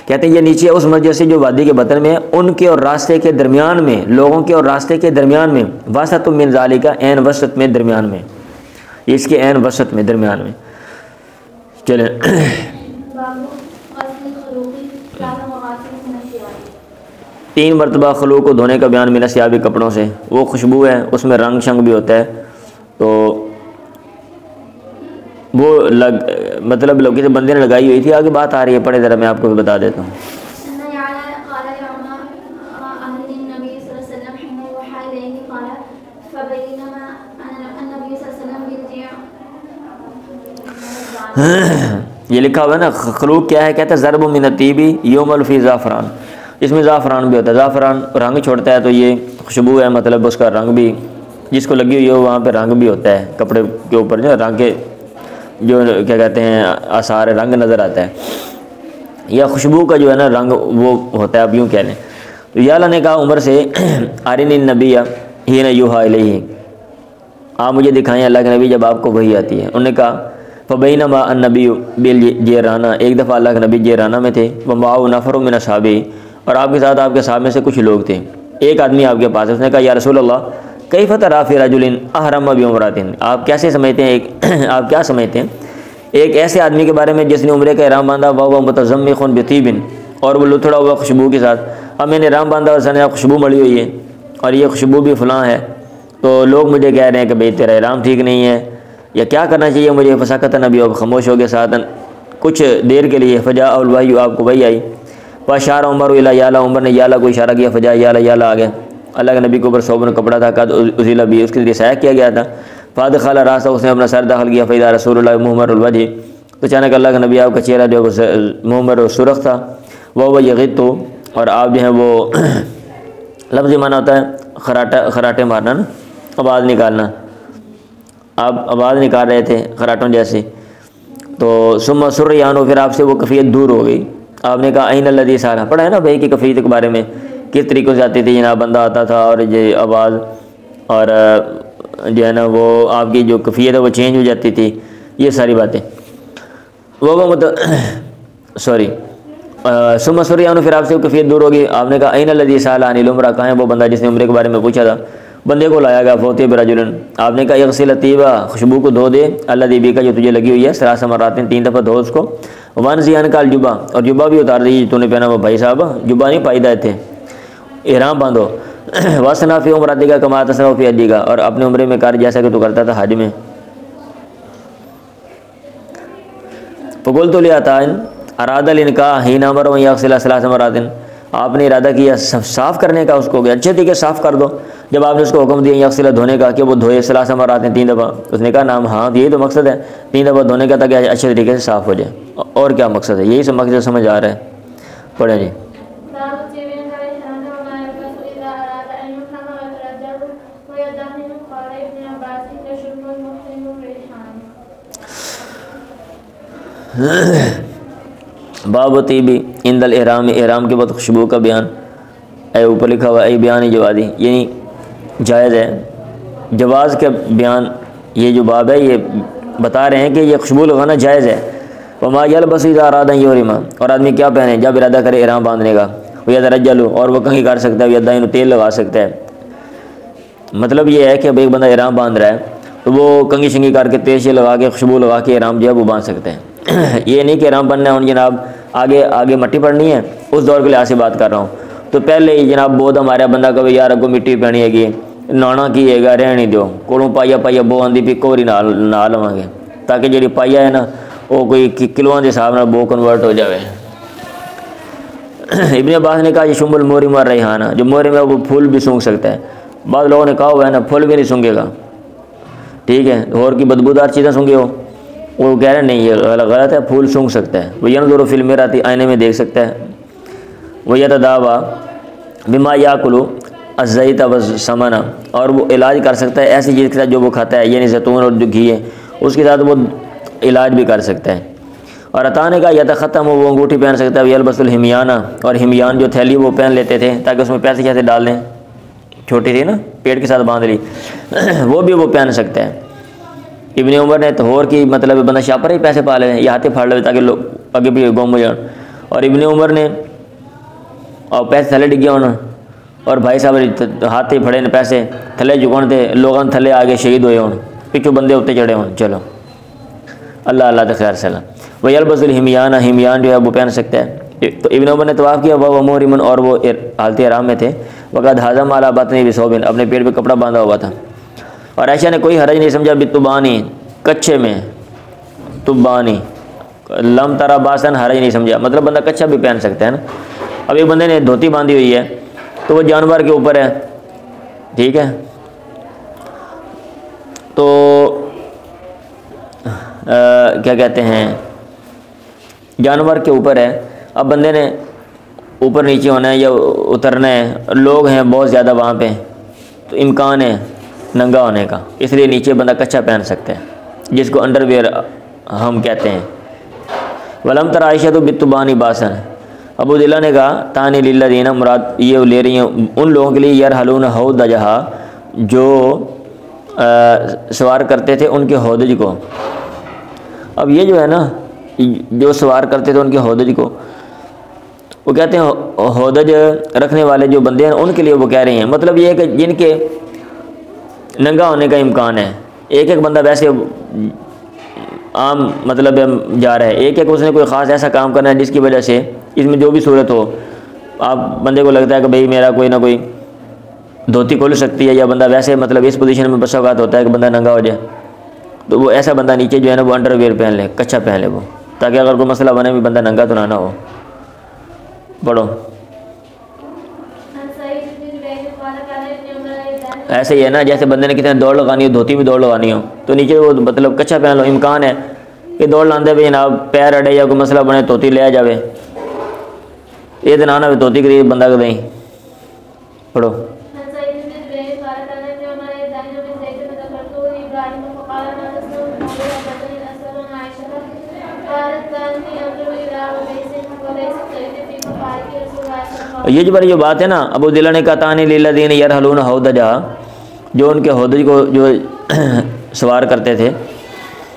کہتے ہیں یہ نیچے اس مسجد سے جو وادی کے بطن میں، ان کے اور راستے کے درمیان میں، لوگوں کے اور راستے کے درمیان میں، وسط من ذالک، عین وسط میں، درمیان میں، اس کے عین وسط میں، درمیان میں۔ چلیں 3 مرتبہ خلوع کو دھونے کا بیان، من ثیاب، کپڑوں سے۔ وہ خوشبو ہے، اس میں رنگ شنگ بھی ہوتا ہے، تو وہ مطلب لوگ کسی بندے نے لگائی ہوئی تھی۔ آگے بات آ رہی ہے، پڑھے ذرا، میں آپ کو بھی بتا دیتا ہوں۔ یہ لکھا ہوا ہے نا، خلوع کیا ہے؟ کہتا ہے ضرب من الطیب یعمل فی زعفران، اس میں زعفران بھی ہوتا ہے، زعفران رنگ چھوڑتا ہے، تو یہ خوشبو ہے، مطلب اس کا رنگ بھی، جس کو لگی ہوئی ہو وہاں پہ رنگ بھی ہوتا ہے، کپڑے کے اوپر جو رنگ کے جو کیا کہتے ہیں آثار رنگ نظر آتا ہے، یا خوشبو کا جو ہے نا رنگ وہ ہوتا ہے، اب یوں کہہ لیں۔ تو یا اللہ نے کہا عمر سے، ارنی النبی حین یوحی الیہ، آپ مجھے دکھائیں اللہ کے نبی جب آپ کو وحی آتی ہے۔ انہوں نے کہا فبینما النبی بالجیرانہ، ایک دفعہ اللہ کے نبی جیرانہ میں تھے، ومعہ نفر من اصحابہ، اور آپ کے ساتھ آپ کے صحابہ میں سے کچھ لوگ تھے، ایک آدمی آپ کے پاس ہے، اس نے کہا یا رسول اللہ کیف تری فی رجل احرم بعمرۃ، آپ کیسے سمجھتے ہیں آپ کیا سمجھتے ہیں ایک ایسے آدمی کے بارے میں جس نے عمرے کا احرام باندھا، وہو متزمخ بطیب، اور وہ لتھڑا ہوا خوشبو کے ساتھ۔ اب میں نے احرام باندھا اور سنے خوشبو مڑی ہوئی ہے، اور یہ خوشبو بھی فلاں ہے، تو لوگ مجھے کہہ رہے ہیں کہ بھئی تیرا احرام ٹھیک نہیں ہے، یا کیا کرنا چاہیے مجھے؟ فسکت نبی، اب خاموش ہو گئے ساتھ کچھ دیر کے لیے۔ فجاء الوحی، آپ کو وحی آئی۔ فاشار عمر الی یالا، عمر نے یالا کو اشارہ کیا، فجاء یالا، یالا آ گیا۔ اللہ کے نبی کے اوپر صوبن کپڑا تھا، قد ازیل بھی، اس کے ذریعے سایہ کیا گیا تھا۔ فادخل راسہ، اس نے اپنا سر داخل کیا، فاذا رسول اللہ محمر الوجہ، تو اچانک اللہ کا نبی آپ کا چہرہ جو محمر و سرخ تھا، وہ یغط، اور آپ جو ہیں وہ لفظ معنی ہوتا ہے خراٹے مارنا نا، آواز نکالنا، آپ آواز نکال رہے تھے خراٹوں جیسے، تو ثم سریانو، پھر آپ سے وہ کفیت دور ہو گئی۔ آپ نے کہا این الذی سارا، پڑھا ہے نا بھائی کی کفیت کے بارے میں، کس طریقے سے آتی تھی جناب، بندہ آتا تھا اور یہ آواز اور جو ہے نا وہ آپ کی جو کفیت ہے وہ چینج ہو جاتی تھی، یہ ساری باتیں۔ وہ سوری ثم سریانو، پھر آپ سے وہ کفیت دور ہوگی۔ آپ نے کہا این الذی سال عن العمرہ، کہاں ہے وہ بندہ جس نے عمرے کے بارے میں پوچھا تھا؟ بندے کو لایا گیا، فوتی برجل، آپ نے کہا یغسل الطیبہ، خوشبو کو دھو دے، الذی بیک، جو تجھے لگی ہوئی ہے، ثلاث مرات، 3 دفعہ دھو اس کو، وانزی عنک الجبہ، اور جبہ بھی اتار دیجیے تو نے پہنا وہ، بھائی صاحب جبہ نہیں پائیدہ تھے، احرام باندھو۔ واسنا فی عمرتک کما تصنع فی حجک، اور اپنے عمرے میں کر جیسا کہ تو کرتا تھا حج میں۔ فقلت لعطاء اراد الانکاح حین امر ان یغسل 3 مرات، آپ نے ارادہ کیا صاف کرنے کا اس کو، اچھے طریقے صاف کر دو، جب آپ نے اس کو حکم دیا یغسل، دھونے کا، کہ وہ دھوئے 3 مرات، 3 دفعہ، اس نے کہا نام، ہاں یہی تو مقصد ہے 3 دفعہ دھونے کا تاکہ اچھے طریقے سے صاف ہو جائے، اور کیا مقصد ہے؟ یہی سب مقصد سمجھ آ رہا ہے۔ پڑھیں جی۔ باب طیبی عند الاحرام، احرام کے بعد خوشبو کا بیان، اے اوپر لکھا ہوا اے بیان جوازی، یعنی جائز ہے، جواز کا بیان، یہ جو باب ہے یہ بتا رہے ہیں کہ یہ خوشبو لگانا جائز ہے۔ وما یلبس اذا اراد ان یحرم، اور آدمی کیا پہنے جب ارادہ کرے احرام باندھنے کا، ویترجل، اور وہ کنگھی کر سکتا ہے، یدین، تیل لگا سکتا ہے۔ مطلب یہ ہے کہ اب ایک بندہ احرام باندھ رہا ہے تو وہ کنگھی شنگھی کر کے تیل لگا کے خوشبو لگا کے احرام جو ہے وہ باندھ سکتے ہیں۔ یہ نہیں کہ احرام بننا ہے جناب آگے مٹی پڑنی ہے، اس دور کے لحاظ سے بات کر رہا ہوں، تو پہلے ہی جناب بہت ہمارا بندہ کبھی یار اگو مٹی پینی ہے گی، نانا کی ہے گا رہنی دیو کولوں پائیا بو آندی بھی کوری نہ لواں گے، تاکہ جڑی پائیا ہے نا وہ کوئی کلواں کے حساب نال بو کنورٹ ہو جاوے۔ ابن عباس نے کہا یہ شمل موری مر ریحانہ، جو موری میں وہ پھول بھی سونگھ سکتا ہے، بعض لوگوں نے کہا ہوا ہے نا پھول بھی نہیں سونگے گا، ٹھیک ہے، اور کی بدبودار چیزیں سونگے ہو، وہ کہہ رہے ہیں نہیں یہ غلط ہے، پھول سونگھ سکتا ہے۔ وہ ینظر فی المرأۃ، آئینے میں دیکھ سکتا ہے، وَيَتَدَاوَى بِمَا يَأْكُلُ الزَّيْتَ وَالسَّمَنَ، اور وہ علاج کر سکتا ہے ایسی چیز کے ساتھ جو وہ کھاتا ہے، یعنی زیتون اور جو گھی ہے اس کے ساتھ وہ علاج بھی کر سکتا ہے۔ اور عطانے کا یتختم، وہ انگوٹھی پہن سکتا ہے، یلبس الحمیانہ، اور ہمیان جو تھیلی وہ پہن لیتے تھے تاکہ اس میں پیسے کیسے ڈال دیں، چھوٹی تھی نا پیٹ کے ساتھ باندھ لی وہ بھی وہ پہن سکتا ہے۔ ابن عمر نے طہور کی مطلب بندہ شاپر ہی پیسے پا لے یا ہاتھیں پھاڑ لے تاکہ لوگ آگے بھی گم ہو جائیں، اور ابن عمر نے اور پیسے تھلے ڈگے ہونا، اور بھائی صاحب ہاتھ پھڑے نے پیسے تھلے جھکون تھے، لوگوں تھلے آگے شہید ہوئے ہوں، پچھو بندے اتنے چڑھے ہوں، چلو اللہ اللہ تو خیر سلام۔ وہ یلبس الحمیانہ، ہمیان جو ہے وہ پہن سکتا ہے۔ تو ابن عمر نے طواف کیا، وہ محرم، اور وہ حالت احرام میں تھے، وقد حازم علی بطنہ بثوب، اپنے پیٹ پہ کپڑا باندھا ہوا تھا۔ اور عائشہ نے کوئی حرج نہیں سمجھا بالتبانی، کچے میں، تبانی لم ترا باسن، حرج نہیں سمجھا، مطلب بندہ کچا بھی پہن سکتا ہے نا۔ اب ایک بندے نے دھوتی باندھی ہوئی ہے تو وہ جانور کے اوپر ہے، ٹھیک ہے، تو کیا کہتے ہیں جانور کے اوپر ہے، اب بندے نے اوپر نیچے ہونا ہے یا اترنا ہے، لوگ ہیں بہت زیادہ وہاں پہ، تو امکان ہے ننگا ہونے کا، اس لیے نیچے بندہ کچا پہن سکتا ہے جس کو انڈر ویئر ہم کہتے ہیں۔ ولم تر عائشہ تو بالتبانی باسن، ابو دلہ نے کہا تانی للذین، مراد یہ لے رہی ہیں ان لوگوں کے لیے، یرحلون ہودجہا، جو سوار کرتے تھے ان کے ہودج کو۔ اب یہ جو ہے نا جو سوار کرتے تھے ان کے ہودج کو، وہ کہتے ہیں ہودج رکھنے والے جو بندے ہیں ان کے لیے وہ کہہ رہے ہیں، مطلب یہ ہے کہ جن کے ننگا ہونے کا امکان ہے، ایک ایک بندہ ویسے عام مطلب جا رہا ہے، ایک ایک اس نے کوئی خاص ایسا کام کرنا ہے جس کی وجہ سے اس میں جو بھی صورت ہو، آپ بندے کو لگتا ہے کہ بھئی میرا کوئی نہ کوئی دھوتی کھل سکتی ہے، یا بندہ ویسے مطلب اس پوزیشن میں بسا اوقات ہوتا ہے کہ بندہ ننگا ہو جائے، تو وہ ایسا بندہ نیچے جو ہے نا وہ انڈر ویئر پہن لے، کچا پہن لے وہ، تاکہ اگر کوئی مسئلہ بنے بھی بندہ ننگا تو نہ ہو۔ پڑھو ایسے ہی ہے نا، جیسے بندے نے کتنے دوڑ لگانی ہو، دھوتی میں دوڑ لگانی ہو تو نیچے وہ مطلب کچا پہن لو، امکان ہے کہ دوڑ لاندے بھی جناب پیر اڑے یا کوئی مسئلہ بنے دھوتی لے جاوے، یہ دن آنا بھی دھوتی قریب بندہ کو دیں۔ پڑھو یہ جو بڑی جو بات ہے نا، ابو دلہ نے کہا تانی للذین یرحلون ہودجا، جو ان کے ہودج کو جو سوار کرتے تھے،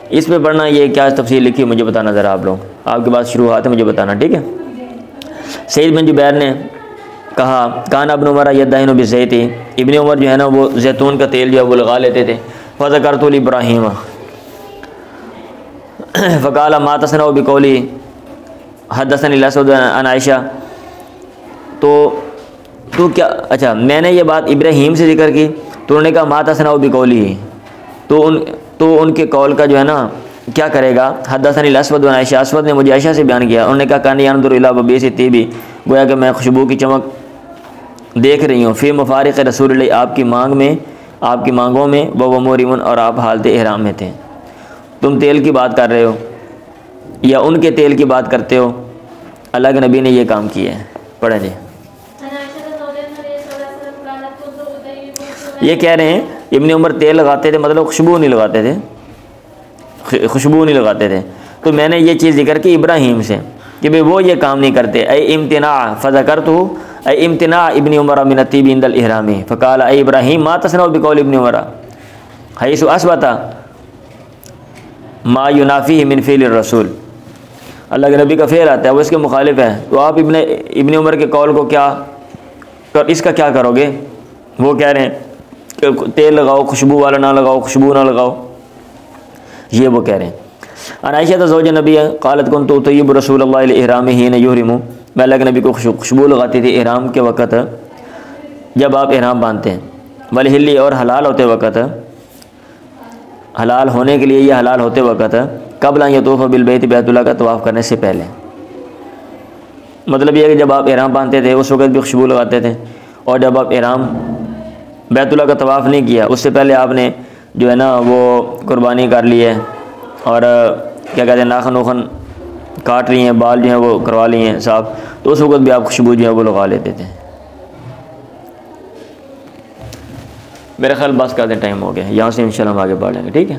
اس پہ پڑھنا یہ کیا تفصیل لکھی مجھے بتانا ذرا، آپ لوگ آپ کے پاس شروعات ہے مجھے بتانا، ٹھیک ہے۔ سعید بن جبیر نے کہا کان ابن عمر یدہن بالزیت، ابن عمر جو ہے نا وہ زیتون کا تیل جو ہے وہ لگا لیتے تھے، فذکرت لابراہیم فقال ما تصنع بقولی حدثنی الاسود عن عائشہ، تو کیا اچھا میں نے یہ بات ابراہیم سے ذکر کی تو انہوں نے کہا ما تصنع بقولی، تو ان کے قول کا جو ہے نا کیا کرے گا، حدثنی الاسود عن عائشہ، اسود نے مجھے عائشہ سے بیان کیا، انہوں نے کہا کان ینظر الی ببیس الطیب، گویا کہ میں خوشبو کی چمک دیکھ رہی ہوں، فی مفارق رسول اللہ، آپ کی مانگوں میں، وہ محرم، اور آپ حالت احرام میں تھے۔ تم تیل کی بات کر رہے ہو یا ان کے تیل کی بات کرتے ہو، اللہ کے نبی نے یہ کام کیا ہے۔ پڑھیں جی، یہ کہہ رہے ہیں ابن عمر تیل لگاتے تھے، مطلب خوشبو نہیں لگاتے تھے، تو میں نے یہ چیز ذکر کی ابراہیم سے کہ بھئی وہ یہ کام نہیں کرتے، اے امتناع فذکرتہ، اے امتناع ابن عمر من الطیب عند الاحرام، فقال اے ابراہیم ما تصنع بقول ابن عمر حیث اثبت ما ینافیہ من فعل الرسول، اللہ کے نبی کا فعل آتا ہے وہ اس کے مخالف ہے، تو آپ ابن عمر کے قول کو اس کا کیا کرو گے؟ وہ کہہ رہے ہیں کہ تیل لگاؤ، خوشبو والا نہ لگاؤ، خوشبو نہ لگاؤ، یہ وہ کہہ رہے ہیں۔ عن عائشہ زوج نبی قالت کنت اطیب رسول اللہ الاحرام حین یحرم، میں اللہ کے نبی کو خوشبو لگاتی تھی احرام کے وقت جب آپ احرام باندھتے ہیں، والحلی، اور حلال ہوتے وقت، حلال ہونے کے لیے یہ حلال ہوتے وقت، قبل ان یطوف بالبیت، بیت اللہ کا طواف کرنے سے پہلے، مطلب یہ ہے کہ جب آپ احرام باندھتے تھے اس وقت بھی خوشبو لگاتے تھے، اور جب آپ احرام بیت اللہ کا طواف نہیں کیا اس سے پہلے آپ نے جو ہے نا وہ قربانی کر لی ہے، اور کیا کہتے ہیں ناخن وخن کاٹ رہی ہیں، بال جو ہیں وہ کروا لی ہیں صاف، تو اس وقت بھی آپ خوشبو جو ہے وہ لگا لیتے تھے۔ میرا خیال بس کا ٹائم ہو گیا، یہاں سے انشاءاللہ ہم آگے بڑھیں گے، ٹھیک ہے۔